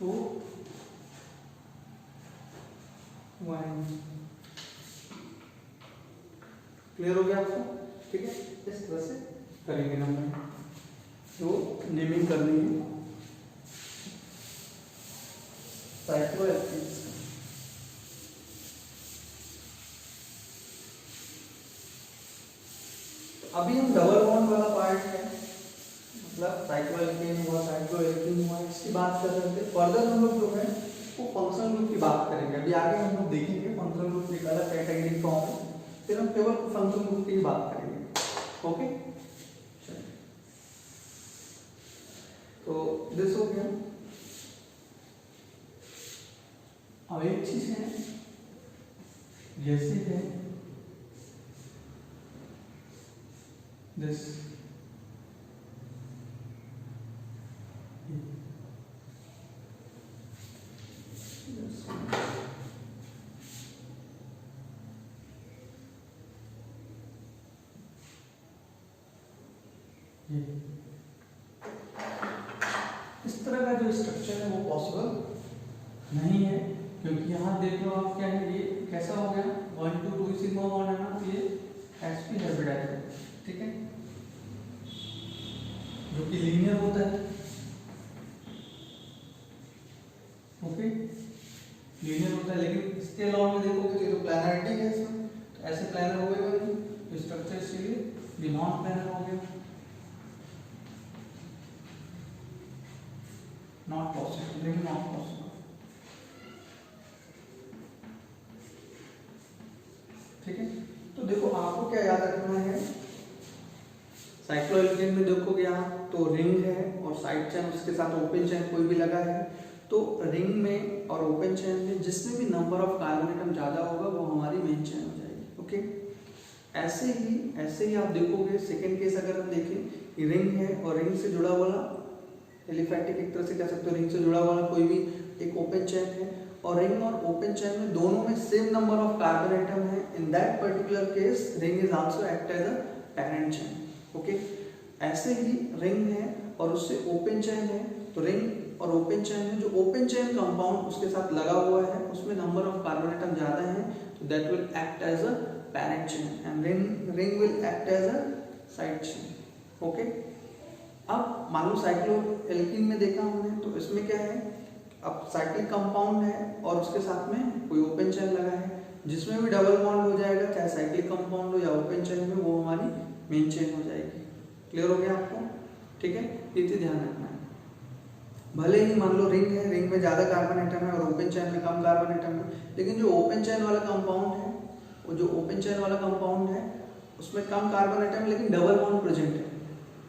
2 1। क्लियर हो गया आपको, ठीक है। इस तरह से करेंगे नंबर, तो नेमिंग करनी है साइक्लोएल्कीन्स। अभी हम डबल बॉन्ड वाला पार्ट है, मतलब साइक्लोएल्केन हुआ, साइक्लोएल्कीन हुआ, इसकी बात कर रहे थे। फर्दर हम लोग जो है वो फंक्शनल ग्रुप की बात करेंगे। अभी आगे हम लोग देखेंगे फंक्शनल ग्रुप एक अलग कैटेगरी फॉर्म है, फिर हम केवल फंक्शनल ग्रुप की बात करेंगे। ओके, तो दिस हो गया। अब एक चीज है, जैसे है दिस, इस तरह का जो स्ट्रक्चर है वो पॉसिबल नहीं है, क्योंकि यहाँ देख लो आप क्या है, ये कैसा हो गया, 1 to 2 सिग्मा बॉन्ड है ना, ये sp हाइब्रिडाइज है, ठीक है, जो कि लीनियर होता है। ओके, लीनियर होता है, लेकिन इसके अलावा में देखोगे तो ये तो प्लैनरिटी है इसमें, तो ऐसे प्लैनर हो गए नहीं, तो स्ट्रक्चर इसलिए ये नॉन प्लैनर हो गया, नॉट पॉसिबल, लेकिन नॉट पॉसिबल। ठीक है, तो देखो आपको क्या याद रखना है, साइक्लोएल्केन में देखोगे यहाँ तो रिंग है और साइड चेन उसके साथ ओपन चेन कोई भी लगा है, तो रिंग में और ओपन चेन में जिसमें भी नंबर ऑफ कार्बन एटम ज्यादा होगा वो हमारी मेन चेन हो जाएगी। ओके, ऐसे ही आप देखोगे सेकंड केस अगर हम देखें, रिंग है और रिंग से जुड़ा वाला एलिफैटिक एक तरह से कह सकते हो, रिंग से जुड़ा वाला कोई भी एक ओपन चेन है, और रिंग और ओपन चेन में दोनों में same number of carbon atom है, in that particular case ring is also act as a parent chain. Okay, ऐसे ही रिंग है और उससे ओपन चेन है, तो रिंग और ओपन चेन है, जो ओपन चेन कंपाउंड उसके साथ लगा हुआ है उसमें नंबर ऑफ कार्बन एटम ज्यादा है, तो that will act as a parent chain and ring will act as a side chain. Okay, अब मान लो साइक्लोएल्कीन में देखा हमने, तो इसमें क्या है, अब साइक्लिक कंपाउंड है और उसके साथ में कोई ओपन चेन लगा है, जिसमें भी डबल बॉन्ड हो जाएगा, चाहे साइक्लिक कंपाउंड हो या ओपन चेन में, वो हमारी मेन चेन हो जाएगी। क्लियर हो गया आपको? ठीक है, इतना ध्यान रखना है। भले ही मान लो रिंग है, रिंग में ज्यादा कार्बन एटम है और ओपन चेन में कम कार्बन एटम है, लेकिन जो ओपन चेन वाला कंपाउंड है, वो जो ओपन चेन वाला कंपाउंड है उसमें कम कार्बन एटम लेकिन डबल बॉन्ड प्रेजेंट है,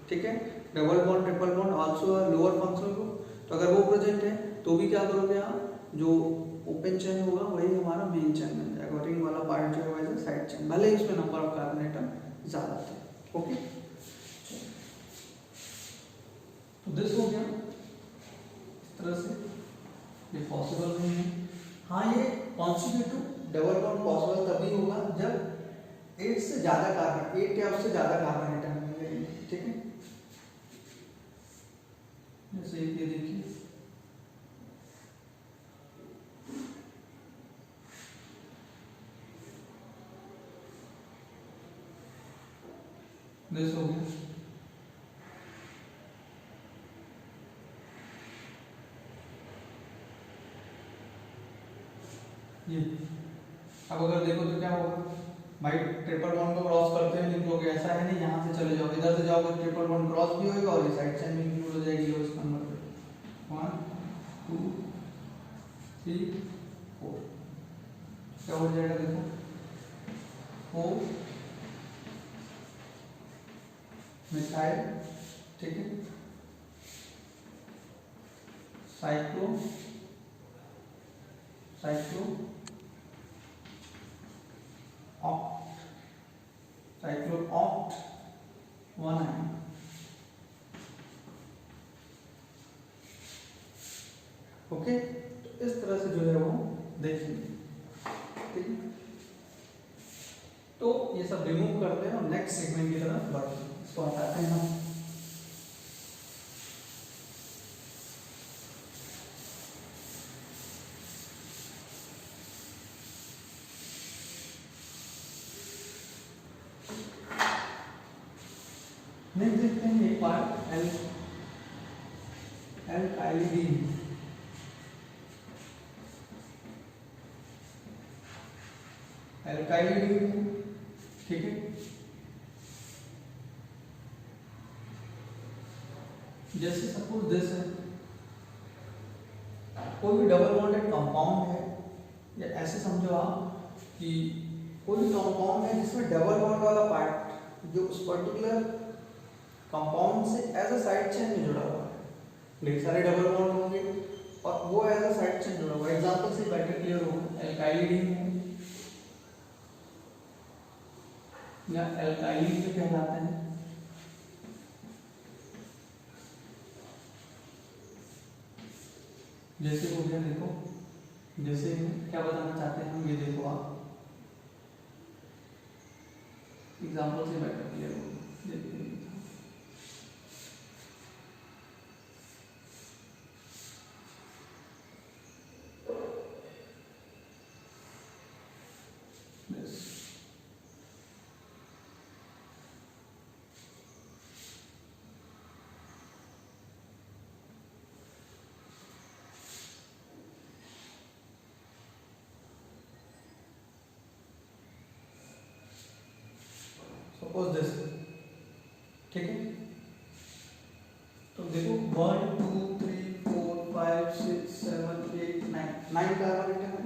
ठीक है, double bond triple bond also lower functional group, तो अगर वो प्रेजेंट है तो भी क्या करोगे आप, जो ओपन चेन होगा वही हमारा मेन चेन बन जाएगा, रिंग वाला पार्ट जो है वैसे साइड चेन, भले ही उसमें नंबर ऑफ कार्बन एटम ज्यादा थे। ओके, तो दिस हो गया इस तरह से, ये पॉसिबल नहीं है। हाँ, ये कॉन्स्टिट्यूटिव डबल बॉन्ड पॉसिबल तभी होगा जब 8 से ज्यादा कार्बन, 8 या उससे ज्यादा कार्बन एटम होंगे, ठीक है। जैसे ये देखिए, दिस हो गया, ये। अब अगर देखो तो क्या होगा भाई, ट्रिपल बॉन्ड को क्रॉस करते हुए निकलोगे, ऐसा है नहीं यहाँ से चले जाओ, इधर से जाओगे ट्रिपल बॉन्ड क्रॉस भी होगा और ये साइड चेन भी इंक्लूड हो जाएगी उस नंबर पे। 1 2 3 4 क्या हो जाएगा, देखो 4 मिथाइल, ठीक है, cyclo cyclo oct, cyclo oct 1 ion, okay. तो इस तरह से जो है वो देखेंगे, ठीक है। तो ये सब रिमूव करते हैं और नेक्स्ट सेगमेंट की तरफ बढ़ते हैं, इसको हटाते हैं हम। नेक्स्ट देखते हैं एक पार्ट एल्काइलिडीन, एल्काइलिडीन, ठीक है। जैसे सपोज दिस है, कोई भी डबल बॉन्डेड कंपाउंड है, या ऐसे समझो आप कि कोई भी कंपाउंड है जिसमें डबल बॉन्ड वाला पार्ट जो उस पर्टिकुलर कंपाउंड से एज अ साइड चेन में जुड़ा हुआ है, ढेर सारे डबल बॉन्ड होंगे और वो एज अ साइड चेन जुड़ा हुआ है। एग्जांपल से बेटर क्लियर होगा, एल्काइलिडीन है या एल्काइलिन भी कहलाते हैं, जैसे हो गया, देखो जैसे क्या बताना चाहते हैं हम, ये देखो आप एग्जांपल से बेटर क्लियर होगा, देखते हैं। सपोज दिस, ठीक है। तो देखो 1 2 3 4 5 6 7 8 9 कार्बन एटम है,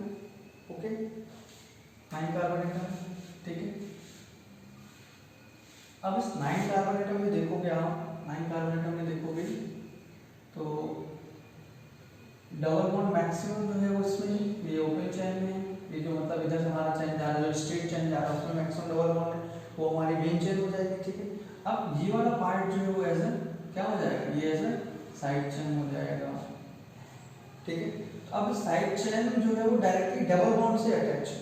ओके, 9 कार्बन एटम, ठीक है। अब इस 9 कार्बन एटम में देखोगे आप, 9 कार्बन एटम में देखोगे तो डबल बॉन्ड मैक्सिमम जो है वो इसमें ये ओपन चेन में, ये जो मतलब इधर से हमारा चेन जा रहा है, जो स्ट्रेट चेन जा रहा है उसमें मैक्सिमम डबल बॉन्ड है, वो हमारी मेन चेन हो जाएगी, ठीक है। अब ये वाला पार्ट जो है वो एज क्या हो जाएगा, ये एज साइड चेन हो जाएगा, ठीक है। अब साइड चेन जो है वो डायरेक्टली डबल बॉन्ड से अटैच है,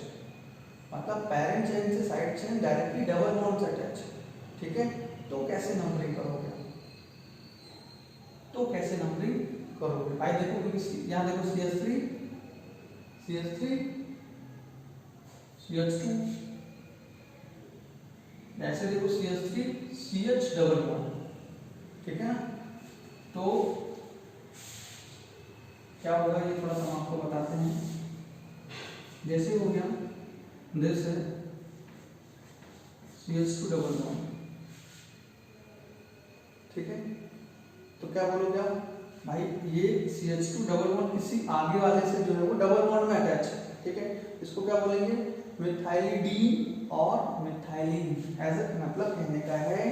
मतलब पेरेंट चेन से side chain directly double bond से अटैच है, ठीक है। तो कैसे नंबरिंग करोगे, तो कैसे नंबरिंग करोगे भाई, देखो क्योंकि यहाँ देखो CH3 CH3 CH2, ऐसे देखो CH3 CH डबल बॉन्ड, ठीक है ना। तो क्या होगा ये थोड़ा सा हम आपको बताते हैं, जैसे हो गया दिस है CH2 डबल बॉन्ड, ठीक है। तो क्या बोलोगे आप भाई, ये CH2 डबल बॉन्ड किसी आगे वाले से जो है वो डबल बॉन्ड में अटैच है, ठीक है। इसको क्या बोलेंगे, मिथाइलिडीन और मिथाइलिन। ऐसा मतलब कहने का है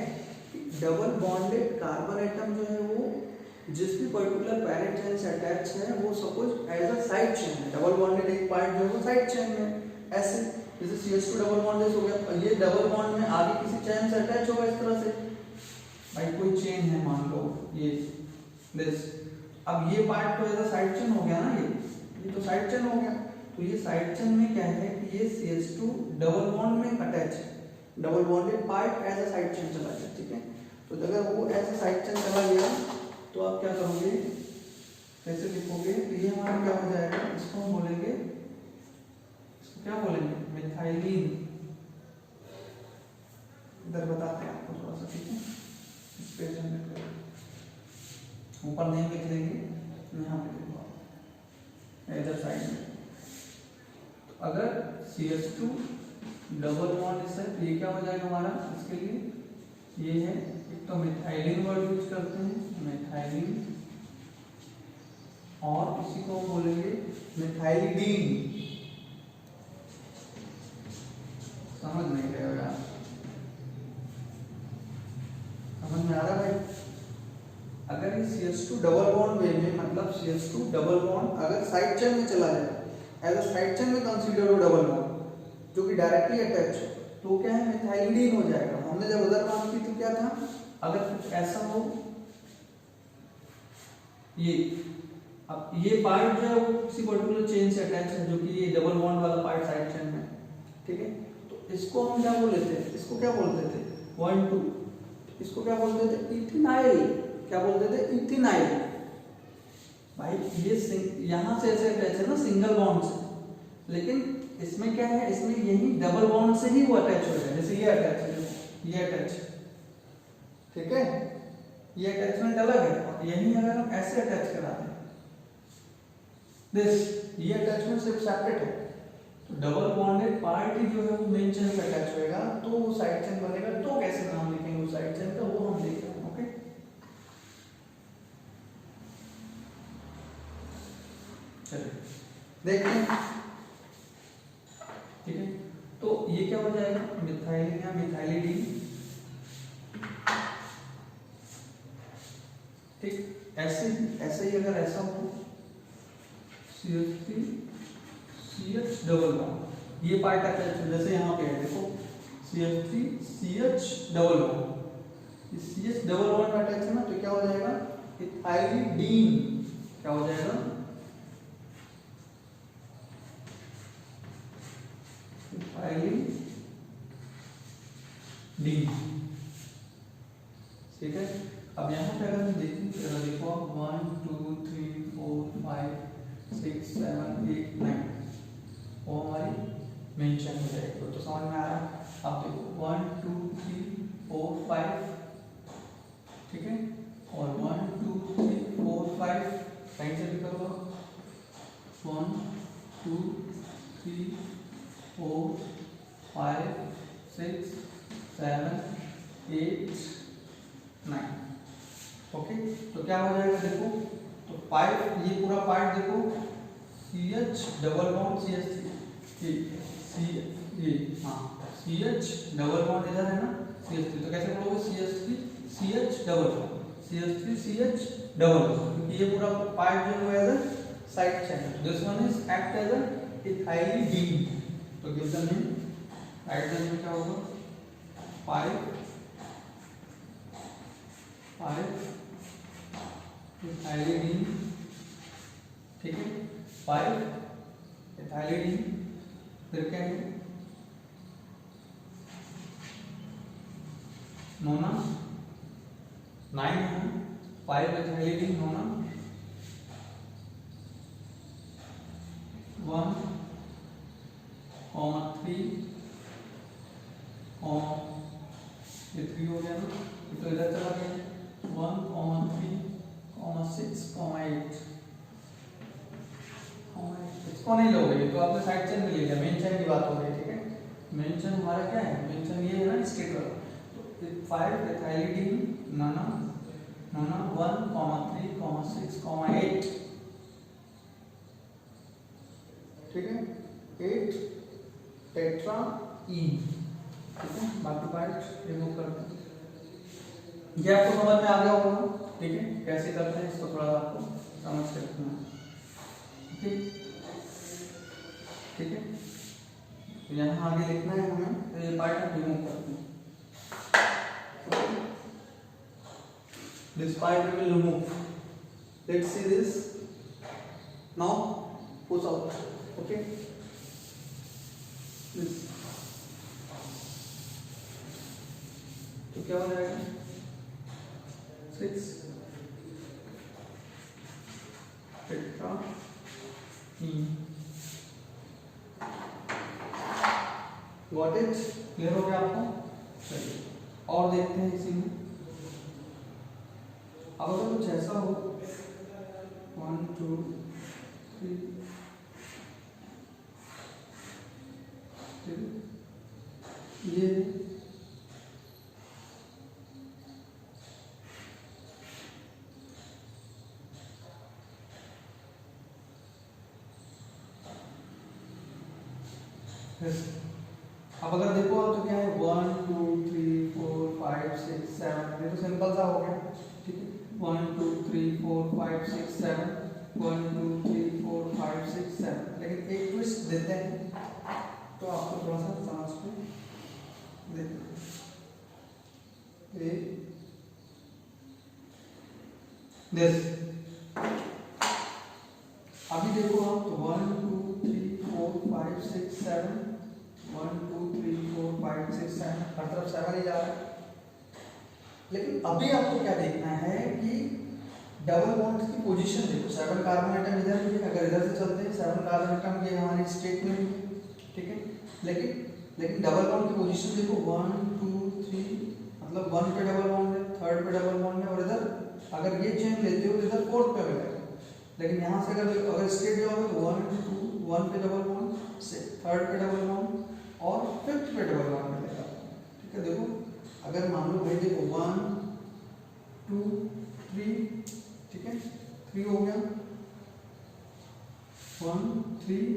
डबल बॉन्डेड कार्बन एटम जो है वो जिस भी पर्टिकुलर पैरेंट चेन से अटैच है वो suppose as a side chain है। डबल बॉन्डेड एक पार्ट जो है वो साइड चेन में ऐसे जैसे CH2 डबल बॉन्ड हो गया, ये डबल बॉन्ड में आगे किसी चेन से अटैच होगा इस तरह से। भाई कोई चेन है मान लो ये दिस, अब ये पार्ट तो एज अ साइड चेन हो गया ना, ये तो साइड चेन हो गया। तो ये साइड चेन में क्या है कि ये CH2 डबल बॉन्ड में अटैच है, double bonded part as a side chain चला गया, ठीक है। तो अगर वो एज अ साइड चेन चला गया तो आप क्या करोगे, कैसे लिखोगे, तो ये हमारा क्या हो जाएगा, इसको हम बोलेंगे, इसको क्या बोलेंगे, मिथाइलिन। इधर बताते हैं आपको थोड़ा सा, ठीक है। इस पेज में ऊपर नहीं लिख देंगे, यहाँ पे लिखो इधर साइड में। तो अगर CH2 डबल बॉन्ड है तो ये क्या हो जाएगा हमारा, इसके लिए ये है, एक तो मिथाइलिन वर्ड यूज करते हैं, मिथाइलिन, और इसी को हम बोलेंगे मिथाइलिडीन। समझ नहीं रहे हो यार, समझ में आ रहा भाई। अगर ये CH2 डबल बॉन्ड वे में, मतलब CH2 डबल बॉन्ड अगर साइड चेन में चला जाए, एज अ साइड चेन में कंसीडर हो डबल बॉन्ड जो कि डायरेक्टली अटैच हो, तो क्या है, मिथाइलिडीन हो जाएगा। हमने जब उधर बात की तो क्या था, अगर कुछ ऐसा हो, ये अब ये पार्ट जो है वो किसी पर्टिकुलर चेन से अटैच है, जो कि ये डबल बॉन्ड वाला पार्ट साइड चेन में, ठीक है। तो इसको हम क्या बोलते थे, इसको क्या बोलते थे, 1 2, इसको क्या बोलते थे, इथिनाइल। क्या बोलते थे, इथिनाइल। भाई ये यहां से ऐसे अटैच है ना सिंगल बॉन्ड से, लेकिन इसमें क्या है, इसमें यही डबल बॉन्ड से ही वो अटैच हो जाए। जैसे ये अटैच है, ये अटैच, ठीक है, ये अटैचमेंट अलग है, और यही अगर हम ऐसे अटैच करा दें दिस, ये अटैचमेंट सिर्फ सेपरेट है, तो डबल बॉन्डेड पार्ट ही जो है वो मेन चेन से अटैच होएगा, तो वो साइड चेन बनेगा। तो कैसे नाम लिखेंगे उस साइड चेन का, वो हम देख रहे हैं, ओके। चलिए देखते हैं, ठीक है। तो ये क्या हो जाएगा, मिथाइलिन या मिथाइलिडीन, ठीक। ऐसे ही अगर ऐसा हो CH3 CH डबल बॉन्ड, ये पार्ट अटैच है, जैसे यहाँ पे है देखो CH3 CH डबल बॉन्ड, ये CH डबल बॉन्ड अटैच है ना, तो क्या हो जाएगा, इथाइलिडीन। क्या हो जाएगा, इथाइलिडीन, ठीक है। अब यहाँ पे अगर हम देखें, देखो 1 2 3 4 5 6 7 8 9, वो हमारी मेंशन हो जाएगी। तो समझ में आ रहा है। अब देखो 1 2 3 4 5, ठीक है, और 1 2 3 4 5 साइड से भी करो, 1 2 3 4 5 6 7 8 9, ओके। तो क्या हो जाएगा देखो, तो 5, ये पूरा पार्ट देखो, CH डबल बॉन्ड CH3, ये हाँ CH डबल बॉन्ड इधर है ना CH3, तो कैसे बोलोगे CH3 CH double bond, CH3 CH double bond, क्योंकि ये पूरा पार्ट जो है as a side chain, this one is act as a ethylidene. तो give the name, right hand में क्या होगा, 5 इथाइलिडीन, ठीक है, 5 इथाइलिडीन, फिर क्या है, नोना 9 है, 5 इथाइलिडीन नोना, 1 3 ये 3 हो गया ना, तो इधर चला गया 1 3 6 8, इसको नहीं लोगे तो आपने साइड चेन में ले लिया, मेन चेन की बात हो रही है, ठीक है। मेन चेन हमारा क्या है, मेन चेन ये है ना स्ट्रेट वाला, तो 5 इथाइलिडीन नाना 1 3 6 8, ठीक है, 8 टेट्राईन, ठीक है, बाकी पार्ट रिमूव करते हैं। ये आपको समझ में आ गया होगा, ठीक है, कैसे करते हैं इसको थोड़ा आपको समझ के रखना है। ठीक है, तो यहाँ आगे लिखना है हमें, तो ये पार्ट हम रिमूव करते हैं। This part we will remove. Let's see this. Now push out. Okay. This. तो क्या हो जाएगा? 6 tetra Got it? क्लियर हो गया आपको? चलिए और देखते हैं इसी में। अब अगर कुछ ऐसा हो 1 2 3 ये अब अगर देखो आप तो क्या है 1 2 3 4 5 6 7, ये तो सिंपल सा हो गया, ठीक है। 1 2 3 4 5 6 7 1 2 3 4 5 6 7, लेकिन एक ट्विस्ट देते हैं तो आपको थोड़ा सा समझ में देखना। अभी देखो आप तो 1 2 3 4 5 6 7 1 2 3 4 5 6 7, हर तरफ 7 ही जा रहा है। लेकिन अभी आपको क्या देखना है कि डबल बॉन्ड की पोजीशन देखो। 7 कार्बन एटम इधर है, अगर इधर से चलते हैं 7 कार्बन एटम ये हमारी स्टेट में, ठीक है। लेकिन डबल बॉन्ड की पोजीशन देखो 1 2 3, मतलब 1 पे डबल बॉन्ड है, 3rd पे डबल बॉन्ड है, और इधर अगर ये चेन लेते हो तो इधर 4th पे मिलेगा। लेकिन यहाँ से अगर स्ट्रेट जाओगे तो 1 2 1 पे डबल बॉन्ड, 3rd पे डबल बॉन्ड और 5th पे डबल बॉन्ड मिलेगा, ठीक है। देखो अगर मान लो भाई देखो 1 2 3, ठीक है, 3 हो गया, 1 3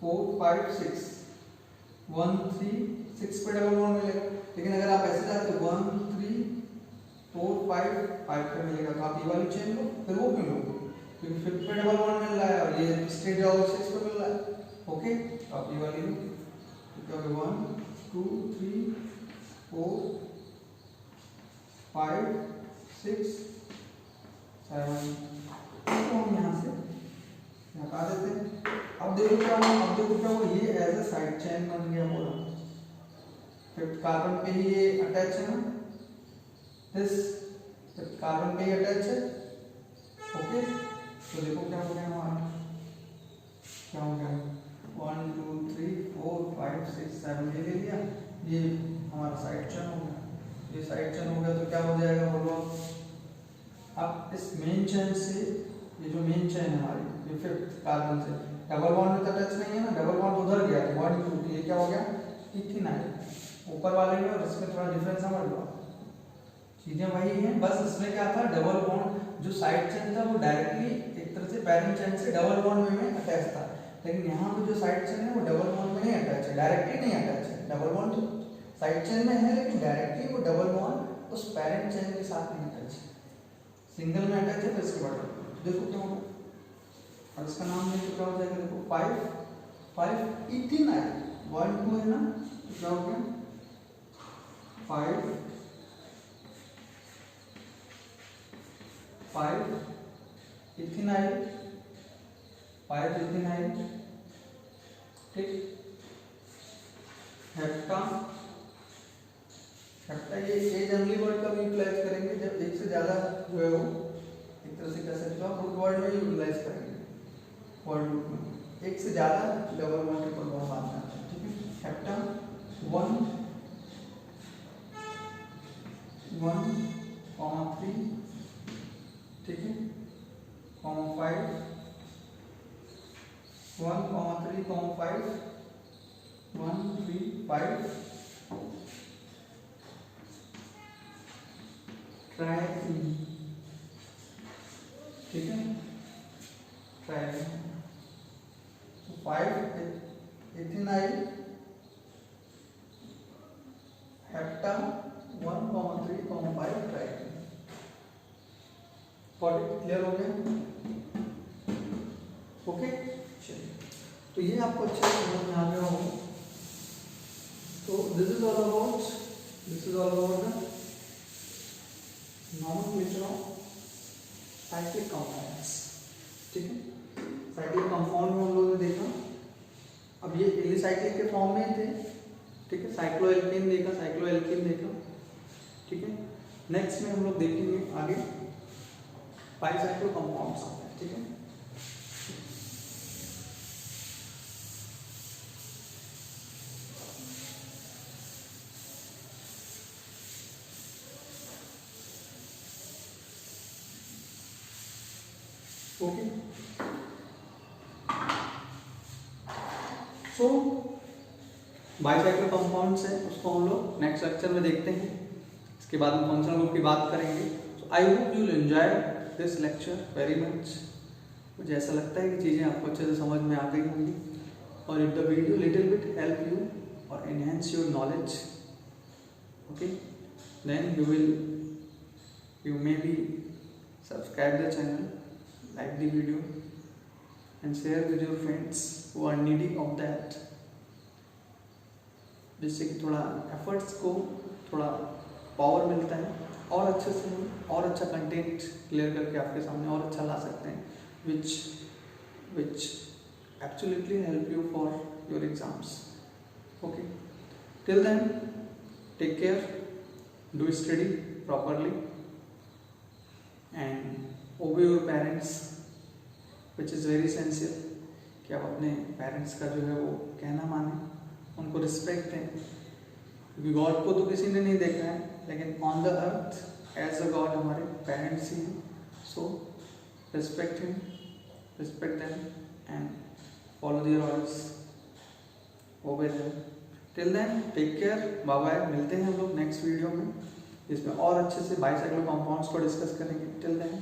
4 5 6 1 3 6 पे डबल बॉन्ड मिलेगा। लेकिन अगर आप ऐसे जाते हो 1 3 4 5 5 पे मिलेगा, तो आप ये वाली चेन लो, फिर वो क्यों लो, क्योंकि 5th पे डबल बॉन्ड मिल रहा है और ये स्ट्रेट जाओगे 6 पे मिल रहा है, ओके। तो आप ये वाली लो, तो क्या होगा 1 2 3 4 5 6 7, तो हम यहाँ से हटा देते हैं। अब देखो क्या हुआ, ये एज अ साइड चेन बन गया पूरा, 5th कार्बन पे ही ये अटैच है ना, दिस 5th कार्बन पे ही अटैच है, ओके। तो देखो क्या हो गया हमारा, क्या हो गया 1 2 3 4 5 6 7, ये ले लिया, ये हमारा साइड चेन हो गया। ये साइड चेन हो गया तो क्या हो जाएगा बोलो। अब इस मेन चेन से, ये जो मेन चेन है हमारी, ये 5th कार्बन से डबल बॉन्ड में टच नहीं है ना, डबल बॉन्ड उधर गया तो 1 2, ये क्या हो गया इथीन आया ऊपर वाले में, और इसमें थोड़ा डिफरेंस समझ लो, चीजें वही हैं, बस इसमें क्या था, डबल बॉन्ड जो साइड चेन था वो डायरेक्टली एक तरह से पैरेंट चेन से डबल बॉन्ड में अटैच था। लेकिन यहाँ पे जो साइड चेन है वो डबल बॉन्ड में नहीं अटैच है, डायरेक्टली नहीं अटैच है। डबल बॉन्ड तो साइड चेन में है, लेकिन डायरेक्टली वो डबल बॉन्ड उस पैरेंट चेन के साथ नहीं अटैच है, सिंगल में अटैच है। तो इसके बाद देखो क्या होगा, और इसका नाम नहीं तो क्या हो जाएगा, देखो 5 इथीन आया, 1 2 है ना, तो क्या हो गया 5 इथेनाइल, 5 इथेनाइल, ठीक। हेप्टा ये जनरली वर्ड का भी यूटिलाइज करेंगे जब एक से ज्यादा जो है वो, एक तरह से कह सकते हो आप रूट वर्ड में यूटिलाइज करेंगे, वर्ड रूट में एक से ज्यादा डबल बॉन्ड ट्रिपल बॉन्ड आता है, ठीक है। हेप्टा 1 3, ठीक है, 5 1 3 5 1 3 5 ट्राइथीन, ठीक है, ट्राइथीन। तो 5 इथेनाइल हेप्टा 1,3,5 ट्राइटन। क्लियर हो गया? ओके, चलिए, तो ये आपको अच्छे से समझ में आ गया होगा। तो this is all about the nomenclature of cyclic compounds. ठीक है, साइक्लिक कंपाउंड में हम लोगों ने देखा, अब ये एलिसाइक्लिक के फॉर्म में थे। ठीक है, साइक्लोएल्केन देखा, साइक्लोएल्केन देखा। ठीक है, नेक्स्ट में हम लोग देखेंगे आगे बाइसाइक्लो कंपाउंड्स आते हैं। ठीक है, ओके। सो बाइसाइक्लो कंपाउंड्स है, उसको हम लोग नेक्स्ट लेक्चर में देखते हैं। इसके बाद हम फंक्शनल ग्रुप की बात करेंगे। So I hope you will enjoy this lecture very much. मुझे ऐसा लगता है कि चीज़ें आपको अच्छे से समझ में आ गई होंगी, और if the video little bit help you or enhance your knowledge, okay, then you may be subscribe the channel, like the video and share with your friends who are needy of that, जिससे कि थोड़ा efforts को थोड़ा power मिलता है, और अच्छे से और अच्छा कंटेंट क्लियर करके आपके सामने और अच्छा ला सकते हैं, which absolutely help you for your exams. Okay, till then take care, do study properly and obey your parents, which is very essential, कि आप अपने पेरेंट्स का जो है वो कहना माने, उनको रिस्पेक्ट दें, क्योंकि गॉड को तो किसी ने नहीं देखा है, लेकिन on the earth as a god हमारे पेरेंट्स ही हैं। So respect him, respect them and follow their orders, obey them. Till then take care, bye bye. मिलते हैं हम लोग नेक्स्ट वीडियो में, जिसमें और अच्छे से बाइसाइक्लो कंपाउंड्स को डिस्कस करेंगे। Till then